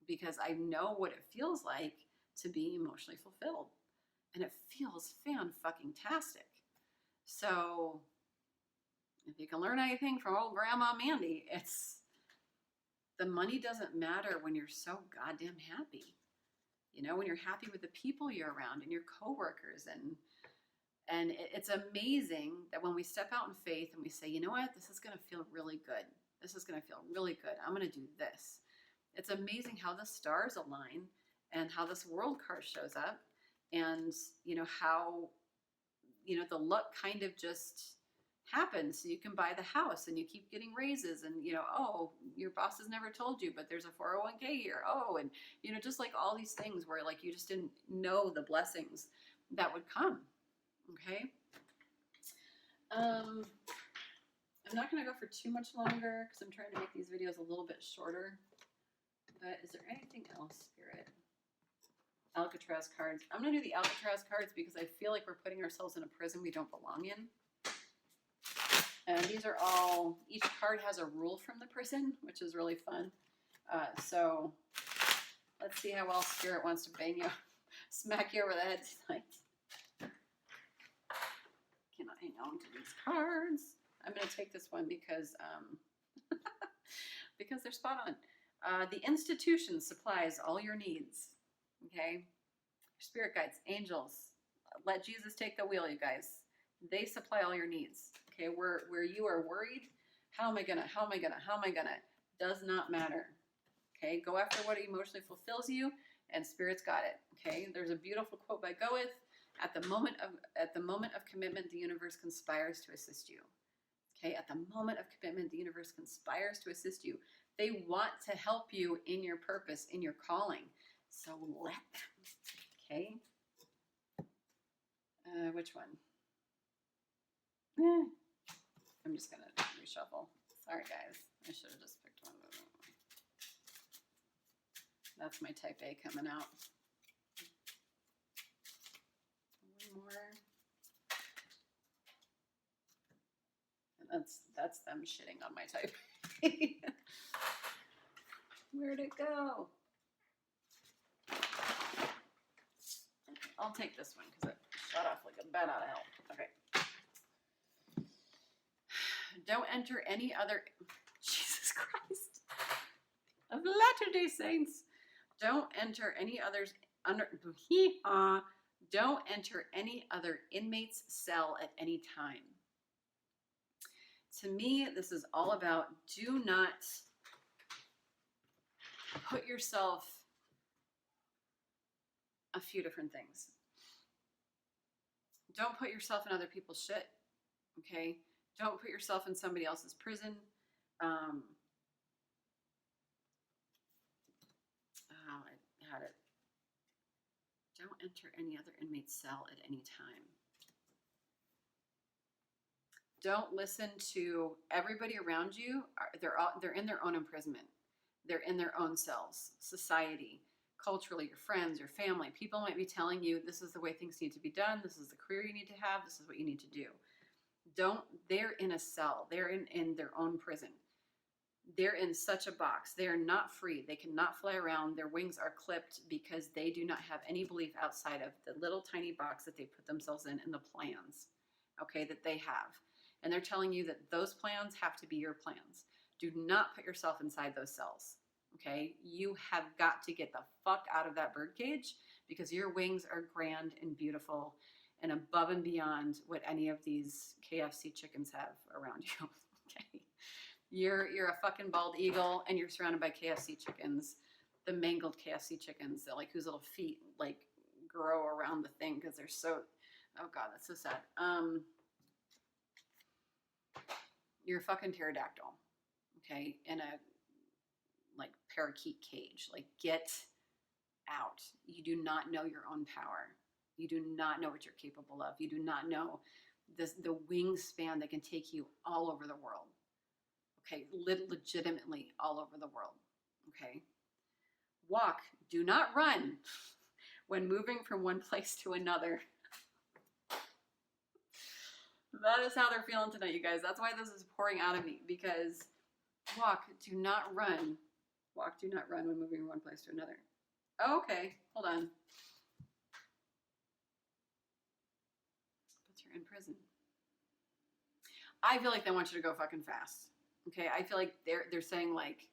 because I know what it feels like to be emotionally fulfilled. And it feels fan-fucking-tastic. So if you can learn anything from old Grandma Mandi, it's the money doesn't matter when you're so goddamn happy. You know, when you're happy with the people you're around and your coworkers, and it's amazing that when we step out in faith and we say, you know what, this is going to feel really good. This is going to feel really good. I'm going to do this. It's amazing how the stars align and how this world card shows up, and, you know, how, you know, the luck kind of just happens. So you can buy the house and you keep getting raises, and, you know, oh, your boss has never told you, but there's a 401k here. Oh, and, you know, just like all these things where like you just didn't know the blessings that would come. Okay. I'm not going to go for too much longer, because I'm trying to make these videos a little bit shorter. But is there anything else, Spirit? Alcatraz cards. I'm going to do the Alcatraz cards because I feel like we're putting ourselves in a prison we don't belong in. And these are all, each card has a rule from the prison, which is really fun. So let's see how well Spirit wants to bang you, smack you over the head tonight. Cannot hang on to these cards. I'm going to take this one because because they're spot on. The institution supplies all your needs. Okay? Spirit guides, angels, let Jesus take the wheel, you guys. They supply all your needs. Okay? Where you are worried, How am I gonna? How am I gonna? How am I gonna? Does not matter. Okay, go after what emotionally fulfills you, and Spirit's got it. Okay, there's a beautiful quote by Goethe. At the moment of commitment, the universe conspires to assist you. Okay, at the moment of commitment, the universe conspires to assist you. They want to help you in your purpose, in your calling. So let them. Okay. Which one? I'm just gonna reshuffle. Sorry, guys. I should have just picked one. That's my type A coming out. One more. And that's them shitting on my type A. Where'd it go? I'll take this one because it shot off like a bat out of hell. Okay. Don't enter any other. Jesus Christ. Of Latter-day Saints. Don't enter any others under. Don't enter any other inmate's cell at any time. To me, this is all about do not put yourself. A few different things. Don't put yourself in other people's shit. Okay? Don't put yourself in somebody else's prison. I had it. Don't enter any other inmate's cell at any time. Don't listen to everybody around you. They're in their own imprisonment. They're in their own cells. Society. Culturally, your friends, your family, people might be telling you this is the way things need to be done. This is the career you need to have. This is what you need to do. They're in a cell. They're in their own prison. They're in such a box. They are not free. They cannot fly around. Their wings are clipped because they do not have any belief outside of the little tiny box that they put themselves in and the plans, okay, that they have. And they're telling you that those plans have to be your plans. Do not put yourself inside those cells. Okay, you have got to get the fuck out of that birdcage because your wings are grand and beautiful and above and beyond what any of these KFC chickens have around you. Okay, you're a fucking bald eagle and you're surrounded by KFC chickens, the mangled KFC chickens that like whose little feet like grow around the thing because they're so. Oh God, that's so sad. You're a fucking pterodactyl. Okay, in a like parakeet cage. Like get out. You do not know your own power. You do not know what you're capable of. You do not know the wingspan that can take you all over the world. Okay, legitimately all over the world. Okay. Walk, do not run when moving from one place to another. That is how they're feeling tonight, you guys. That's why this is pouring out of me because walk, do not run. Walk, do not run when moving from one place to another. Oh, okay, hold on. But you're in prison. I feel like they want you to go fucking fast. Okay, I feel like they're saying like,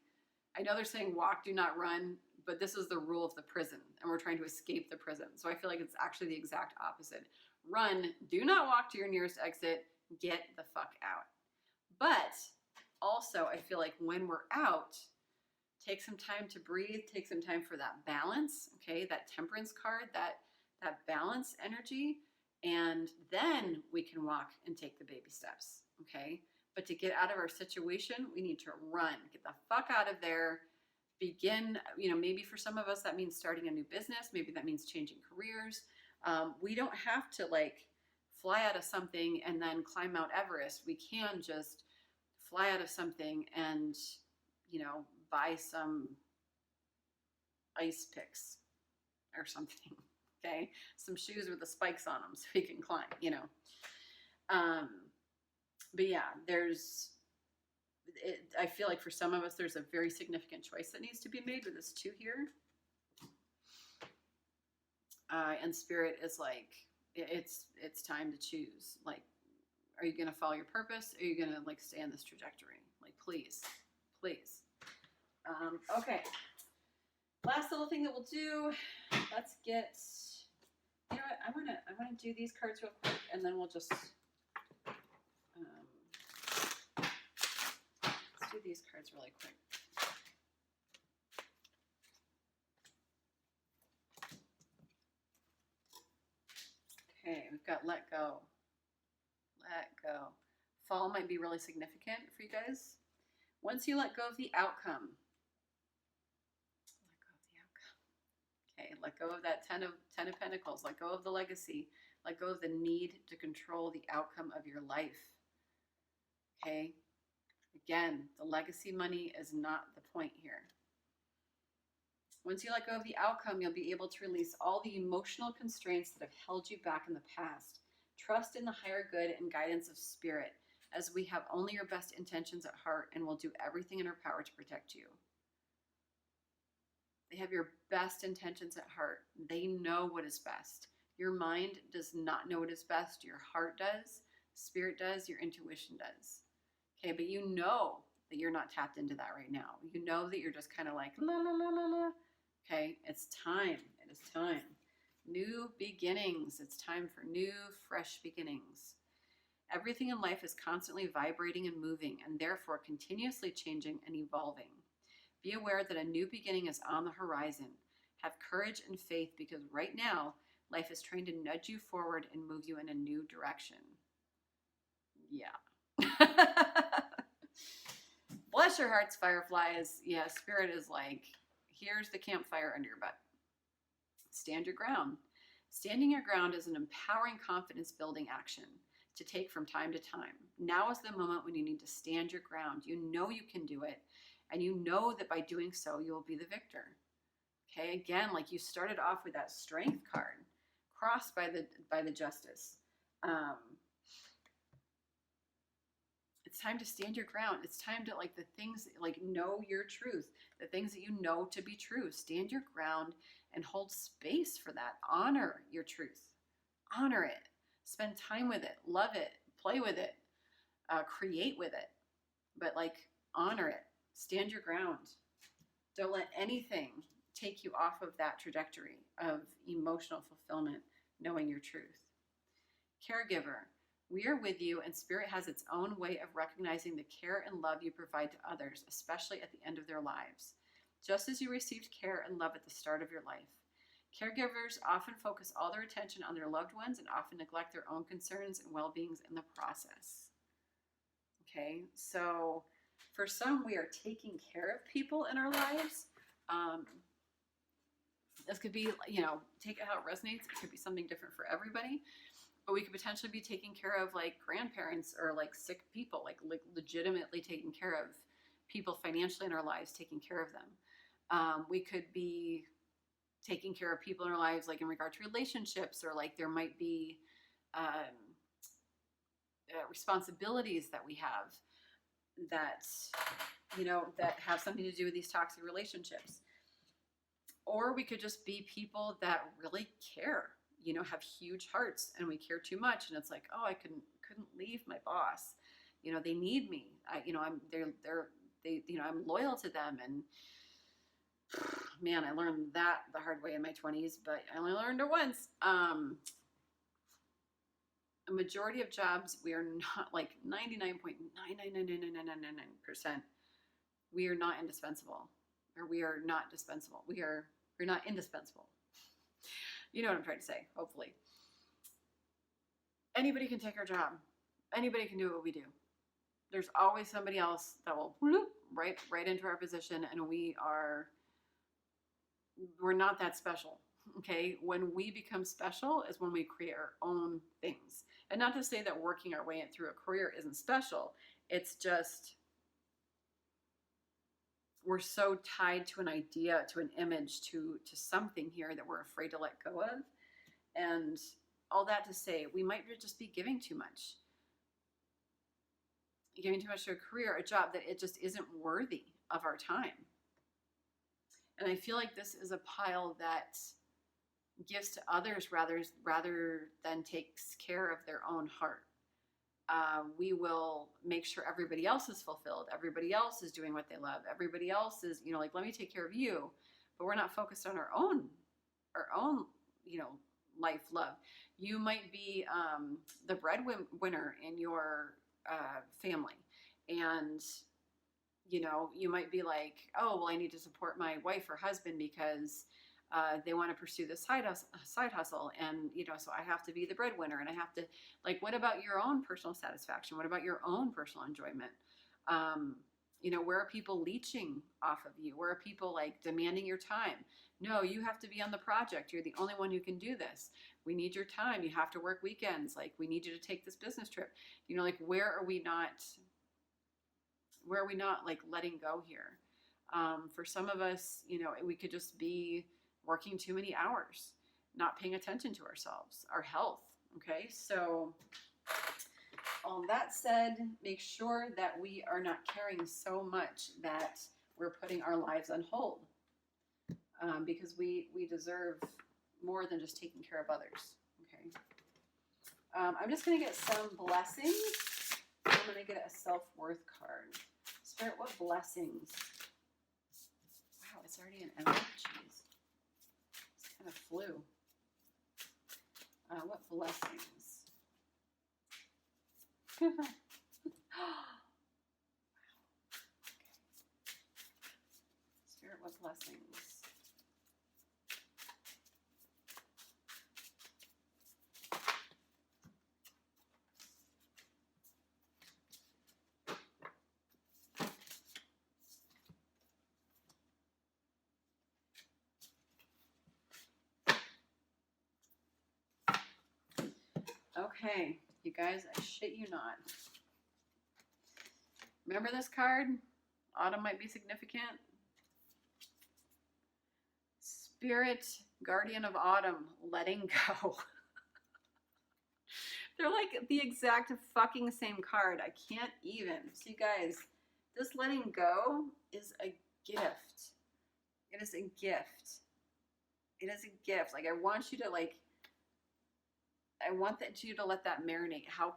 I know they're saying walk, do not run, but this is the rule of the prison, and we're trying to escape the prison. So I feel like it's actually the exact opposite. Run, do not walk to your nearest exit, get the fuck out. But also, I feel like when we're out, take some time to breathe, take some time for that balance, okay, that temperance card, that balance energy, and then we can walk and take the baby steps, okay? But to get out of our situation, we need to run, get the fuck out of there, begin, you know, maybe for some of us that means starting a new business, maybe that means changing careers. We don't have to like fly out of something and then climb Mount Everest. We can just fly out of something and, you know, buy some ice picks or something, okay? Some shoes with the spikes on them so we can climb, you know. But yeah, I feel like for some of us, there's a very significant choice that needs to be made with this 2 here. And Spirit is like, it's time to choose. Like, are you going to follow your purpose? Or are you going to like stay on this trajectory? Like, please, please. Okay. Last little thing that we'll do. Let's get. You know what? I want to do these cards real quick, and then we'll just. do these cards really quick. Okay, we've got let go. Let go. Fall might be really significant for you guys. Once you let go of the outcome, okay, let go of that Ten of Pentacles, let go of the legacy, let go of the need to control the outcome of your life. Okay, again, the legacy money is not the point here. Once you let go of the outcome, you'll be able to release all the emotional constraints that have held you back in the past. Trust in the higher good and guidance of spirit, as we have only your best intentions at heart and will do everything in our power to protect you. They have your best intentions at heart. They know what is best. Your mind does not know what is best. Your heart does. Spirit does. Your intuition does. Okay, but you know that you're not tapped into that right now. You know that you're just kind of like, la, la, la, la, la. Okay, it's time. It is time. New beginnings. It's time for new, fresh beginnings. Everything in life is constantly vibrating and moving, and therefore continuously changing and evolving. Be aware that a new beginning is on the horizon. Have courage and faith, because right now, life is trying to nudge you forward and move you in a new direction. Yeah. Bless your hearts, fireflies. Yeah, Spirit is like, here's the campfire under your butt. Stand your ground. Standing your ground is an empowering, confidence-building action to take from time to time. Now is the moment when you need to stand your ground. You know you can do it, and you know that by doing so, you will be the victor. Okay, again, like you started off with that strength card, crossed by the justice. It's time to stand your ground. It's time to, like, the things, like, know your truth, the things that you know to be true. Stand your ground and hold space for that. Honor your truth. Honor it. Spend time with it. Love it. Play with it. Create with it. But, like, honor it. Stand your ground. Don't let anything take you off of that trajectory of emotional fulfillment, knowing your truth. Caregiver. We are with you, and Spirit has its own way of recognizing the care and love you provide to others, especially at the end of their lives. Just as you received care and love at the start of your life. Caregivers often focus all their attention on their loved ones and often neglect their own concerns and well-beings in the process. Okay, so for some, we are taking care of people in our lives. This could be, you know, take it how it resonates. It could be something different for everybody. But we could potentially be taking care of, like, grandparents or, like, sick people, like legitimately taking care of people financially in our lives, taking care of them. We could be taking care of people in our lives, like in regard to relationships, or like there might be responsibilities that we have that, you know, that have something to do with these toxic relationships. Or we could just be people that really care, you know, have huge hearts, and we care too much, and it's like, oh, I couldn't leave my boss. You know, they need me. I'm loyal to them. And man, I learned that the hard way in my 20s, but I only learned it once. A majority of jobs, we are not, like 99.9999999%, we are not indispensable, or we are not dispensable. We're not indispensable. You know what I'm trying to say, hopefully. Anybody can take our job. Anybody can do what we do. There's always somebody else that will right into our position, and we're not that special. Okay, when we become special is when we create our own things. And not to say that working our way through a career isn't special. It's just we're so tied to an idea, to an image, to something here that we're afraid to let go of. And all that to say, we might just be giving too much. Giving too much to a career, a job that it just isn't worthy of our time. And I feel like this is a pile that gives to others rather than takes care of their own heart. We will make sure everybody else is fulfilled. Everybody else is doing what they love. Everybody else is, you know, like, let me take care of you. But we're not focused on our own, you know, life love. You might be the breadwinner in your family, and You know, you might be like, oh, well, I need to support my wife or husband because they want to pursue this side hustle. And, you know, so I have to be the breadwinner and I have to, like, what about your own personal satisfaction? What about your own personal enjoyment? You know, where are people leeching off of you? Where are people like demanding your time? No, you have to be on the project. You're the only one who can do this. We need your time. You have to work weekends. Like, we need you to take this business trip. You know, like, where are we not like letting go here? For some of us, you know, we could just be working too many hours, not paying attention to ourselves, our health. Okay, so all that said, make sure that we are not caring so much that we're putting our lives on hold, because we deserve more than just taking care of others. Okay, I'm just going to get some blessings. I'm going to get a self-worth card. Spirit, what blessings? Wow, it's already an energy. Jeez. It's kind of flew. What blessings? Wow. Okay. Spirit, what blessings? Okay, you guys, I shit you not. Remember this card? Autumn might be significant. Spirit, guardian of autumn, letting go. They're like the exact fucking same card. I can't even. So you guys, this letting go is a gift. It is a gift. It is a gift. Like, I want you to like, I want you to let that marinate. How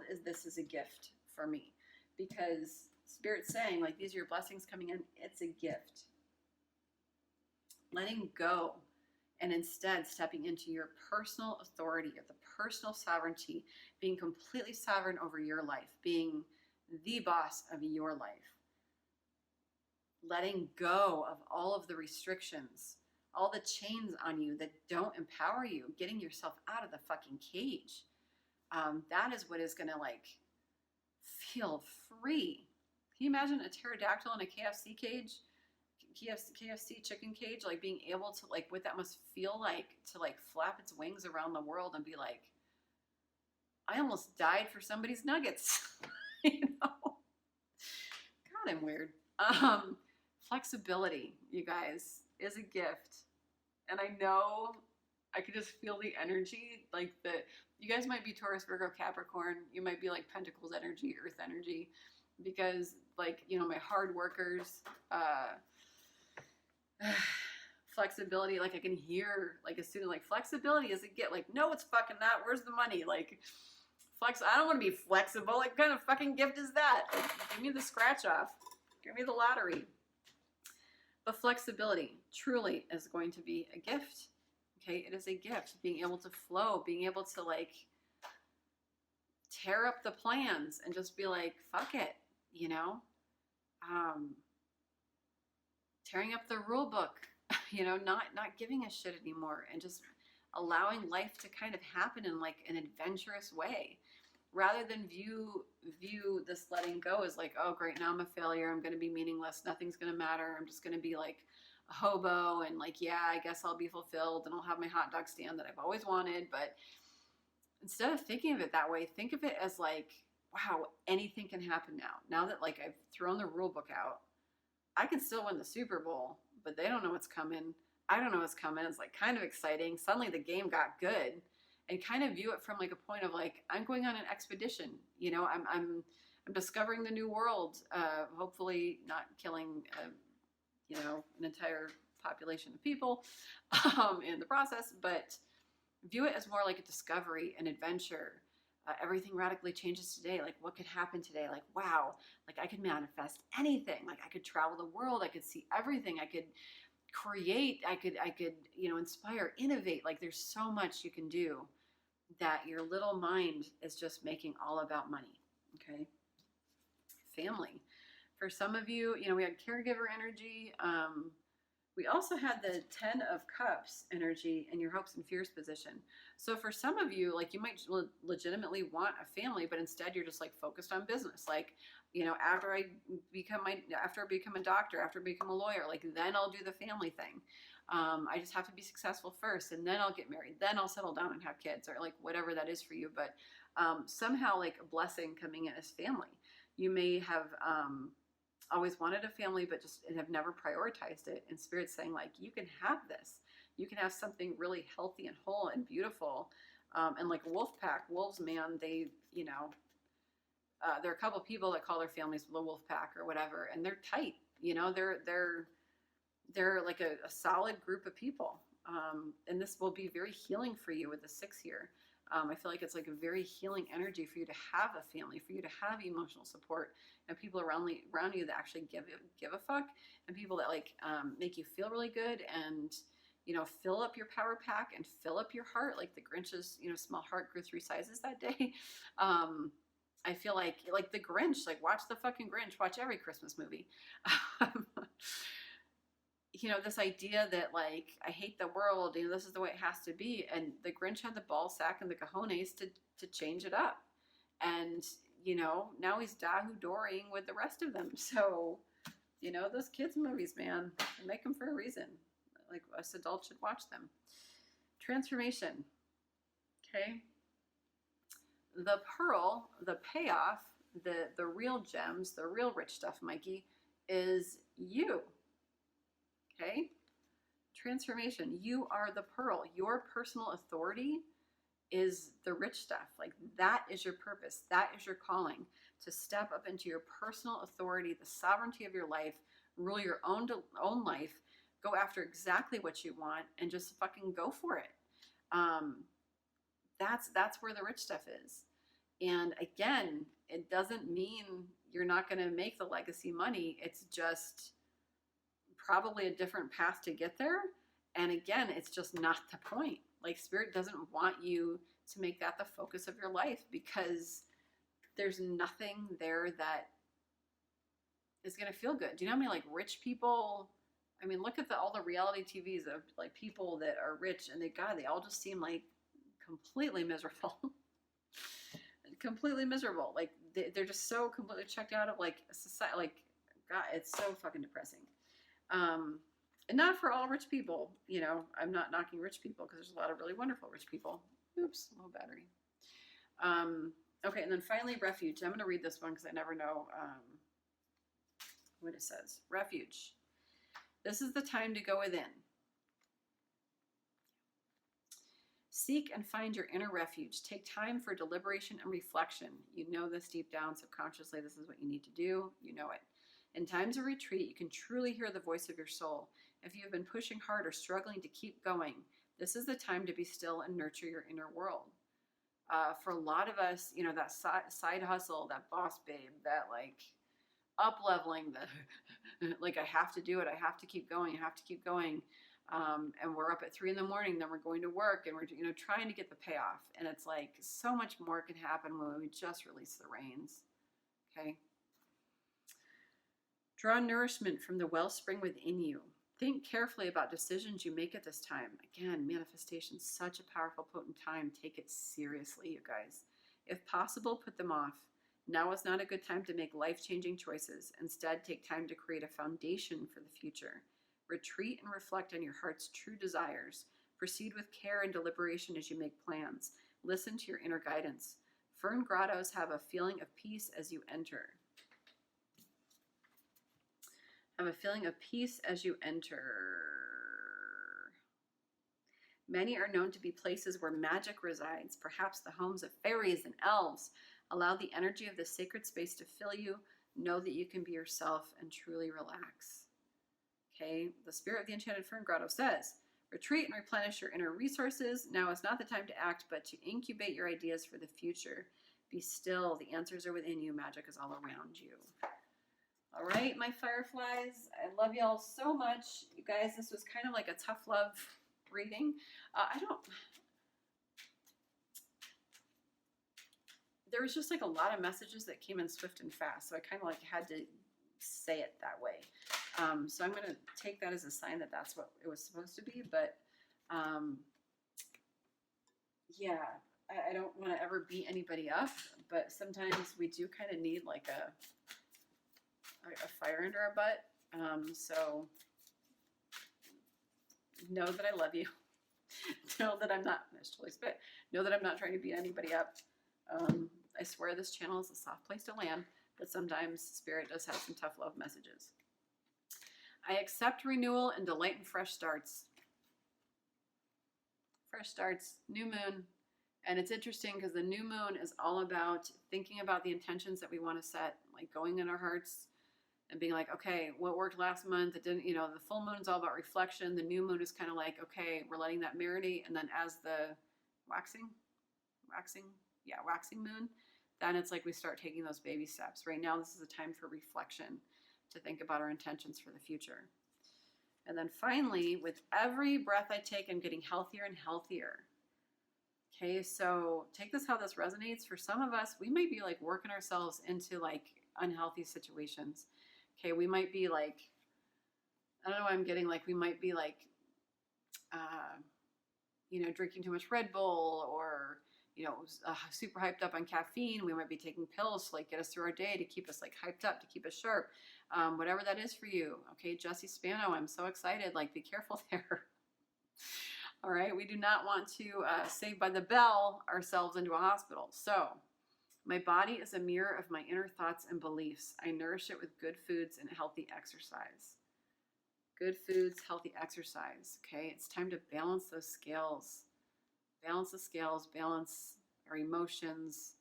is this a gift for me? Because Spirit's saying, like, these are your blessings coming in. It's a gift. Letting go and instead stepping into your personal authority, the personal sovereignty, being completely sovereign over your life, being the boss of your life. Letting go of all of the restrictions, all the chains on you that don't empower you, getting yourself out of the fucking cage. That is what is going to like feel free. Can you imagine a pterodactyl in a KFC cage? KFC chicken cage, like being able to like what that must feel like to like flap its wings around the world and be like, I almost died for somebody's nuggets. You know? God, I'm weird. Flexibility, you guys, is a gift. And I know I could just feel the energy, like you guys might be Taurus, Virgo, Capricorn. You might be like Pentacles energy, Earth energy, because like, you know, my hard workers, flexibility, like I can hear like a student like flexibility is a gift. Like, no, it's fucking not. Where's the money? Like, I don't want to be flexible. Like, what kind of fucking gift is that? Like, give me the scratch off. Give me the lottery. But flexibility truly is going to be a gift. Okay, it is a gift. Being able to flow, being able to like tear up the plans and just be like, fuck it, you know? Tearing up the rule book, you know, not giving a shit anymore and just allowing life to kind of happen in like an adventurous way, rather than view this letting go as like, oh great, now I'm a failure, I'm going to be meaningless, nothing's going to matter, I'm just going to be like a hobo and like, yeah, I guess I'll be fulfilled and I'll have my hot dog stand that I've always wanted. But instead of thinking of it that way, think of it as like, wow, anything can happen now that like I've thrown the rule book out. I can still win the Super Bowl, but they don't know what's coming. I don't know what's coming. It's like kind of exciting. Suddenly the game got good, and kind of view it from like a point of like, I'm going on an expedition. You know, I'm discovering the new world. Hopefully not killing, you know, an entire population of people in the process, but view it as more like a discovery, an adventure. Everything radically changes today. Like, what could happen today? Like, wow, like I could manifest anything. Like I could travel the world. I could see everything. I could create. I could, you know, inspire, innovate. Like there's so much you can do that your little mind is just making all about money. Okay. Family. For some of you, you know, we had caregiver energy. We also had the 10 of Cups energy in your hopes and fears position. So for some of you, like you might legitimately want a family, but instead you're just like focused on business. Like, you know, after I become a doctor, after I become a lawyer, like then I'll do the family thing. I just have to be successful first, and then I'll get married. Then I'll settle down and have kids, or like whatever that is for you. But somehow like a blessing coming in as family. You may have always wanted a family, but just have never prioritized it. And Spirit's saying like, you can have this. You can have something really healthy and whole and beautiful. And like a wolf pack, wolves, man, they, you know, there are a couple people that call their families the wolf pack or whatever, and they're tight. You know, they're like a solid group of people. And this will be very healing for you with the 6 here. I feel like it's like a very healing energy for you to have a family, for you to have emotional support, and people around you that actually give a fuck, and people that like make you feel really good, and you know, fill up your power pack and fill up your heart. Like the Grinch's, you know, small heart grew 3 sizes that day. I feel like the Grinch, like watch the fucking Grinch, watch every Christmas movie. You know, this idea that like, I hate the world, you know, this is the way it has to be. And the Grinch had the ball sack and the cojones to change it up. And, you know, now he's Dahu-doring with the rest of them. So, you know, those kids movies, man, they make them for a reason. Like us adults should watch them. Transformation. Okay. The pearl, the payoff, the real gems, the real rich stuff, Mikey, is you. Okay? Transformation. You are the pearl. Your personal authority is the rich stuff. Like that is your purpose. That is your calling, to step up into your personal authority, the sovereignty of your life, rule your own life, go after exactly what you want, and just fucking go for it. That's where the rich stuff is. And again, it doesn't mean you're not going to make the legacy money. It's just probably a different path to get there. And again, it's just not the point. Like Spirit doesn't want you to make that the focus of your life, because there's nothing there that is going to feel good. Do you know how many like rich people, I mean, look at all the reality TVs of like people that are rich, and they all just seem like completely miserable. Completely miserable. Like they're just so completely checked out of like society. Like, God, it's so fucking depressing. And not for all rich people, you know, I'm not knocking rich people, because there's a lot of really wonderful rich people. Oops, low battery. Okay, and then finally, refuge. I'm going to read this one because I never know what it says. Refuge. This is the time to go within. Seek and find your inner refuge. Take time for deliberation and reflection. You know this deep down, subconsciously, this is what you need to do. You know it. In times of retreat, you can truly hear the voice of your soul. If you have been pushing hard or struggling to keep going, this is the time to be still and nurture your inner world. For a lot of us, you know, that side hustle, that boss babe, that like up-leveling, the like I have to do it, I have to keep going, I have to keep going. And we're up at 3 a.m, then we're going to work, and we're, you know, trying to get the payoff. And it's like so much more can happen when we just release the reins. Okay. Draw nourishment from the wellspring within you. Think carefully about decisions you make at this time. Again, manifestation, such a powerful, potent time. Take it seriously, you guys. If possible, put them off. Now is not a good time to make life-changing choices. Instead, take time to create a foundation for the future. Retreat and reflect on your heart's true desires. Proceed with care and deliberation as you make plans. Listen to your inner guidance. Fern grottos have a feeling of peace as you enter. Have a feeling of peace as you enter. Many are known to be places where magic resides, perhaps the homes of fairies and elves. Allow the energy of the sacred space to fill you. Know that you can be yourself and truly relax. Okay, the spirit of the Enchanted Fern Grotto says, retreat and replenish your inner resources. Now is not the time to act, but to incubate your ideas for the future. Be still. The answers are within you. Magic is all around you. All right, my fireflies, I love y'all so much. You guys, this was kind of like a tough love reading. There was just like a lot of messages that came in swift and fast, so I kind of like had to say it that way. So I'm going to take that as a sign that that's what it was supposed to be. But yeah, I don't want to ever beat anybody up, but sometimes we do kind of need like a fire under our butt. So know that I love you. Know that I'm not, I totally spit. Know that I'm not trying to beat anybody up. I swear this channel is a soft place to land, but sometimes Spirit does have some tough love messages. I accept renewal and delight in fresh starts. Fresh starts, new moon. And it's interesting because the new moon is all about thinking about the intentions that we want to set, like going in our hearts and being like, okay, what worked last month? It didn't, you know, the full moon is all about reflection. The new moon is kind of like, okay, we're letting that marinate. And then as the waxing moon, then it's like we start taking those baby steps. Right now, this is a time for reflection, to think about our intentions for the future. And then finally, with every breath I take, I'm getting healthier and healthier. Okay, so take this how this resonates. For some of us, we might be like working ourselves into like unhealthy situations. Okay, we might be like, I don't know what I'm getting, like we might be like, you know, drinking too much Red Bull, or, you know, super hyped up on caffeine. We might be taking pills to like get us through our day, to keep us like hyped up, to keep us sharp. Whatever that is for you. Okay, Jessie Spano, I'm so excited. Like, be careful there. All right, we do not want to Saved by the Bell ourselves into a hospital. So, my body is a mirror of my inner thoughts and beliefs. I nourish it with good foods and healthy exercise. Good foods, healthy exercise. Okay, it's time to balance those scales. Balance the scales, balance our emotions.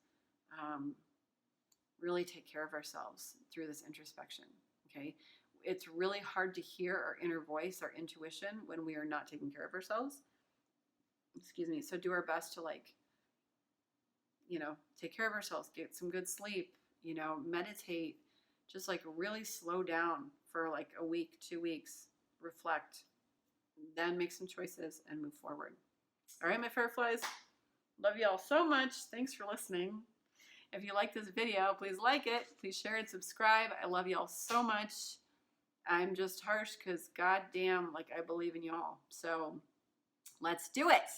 Really take care of ourselves through this introspection. Okay, it's really hard to hear our inner voice, our intuition, when we are not taking care of ourselves. Excuse me. So do our best to, like, you know, take care of ourselves, get some good sleep, you know, meditate, just like really slow down for like a week, 2 weeks, reflect, then make some choices and move forward. All right, my Fireflies, love you all so much. Thanks for listening. If you like this video, please like it. Please share and subscribe. I love you all so much. I'm just harsh because goddamn, like, I believe in y'all. So let's do it.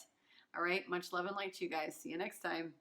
All right, much love and light to you guys. See you next time.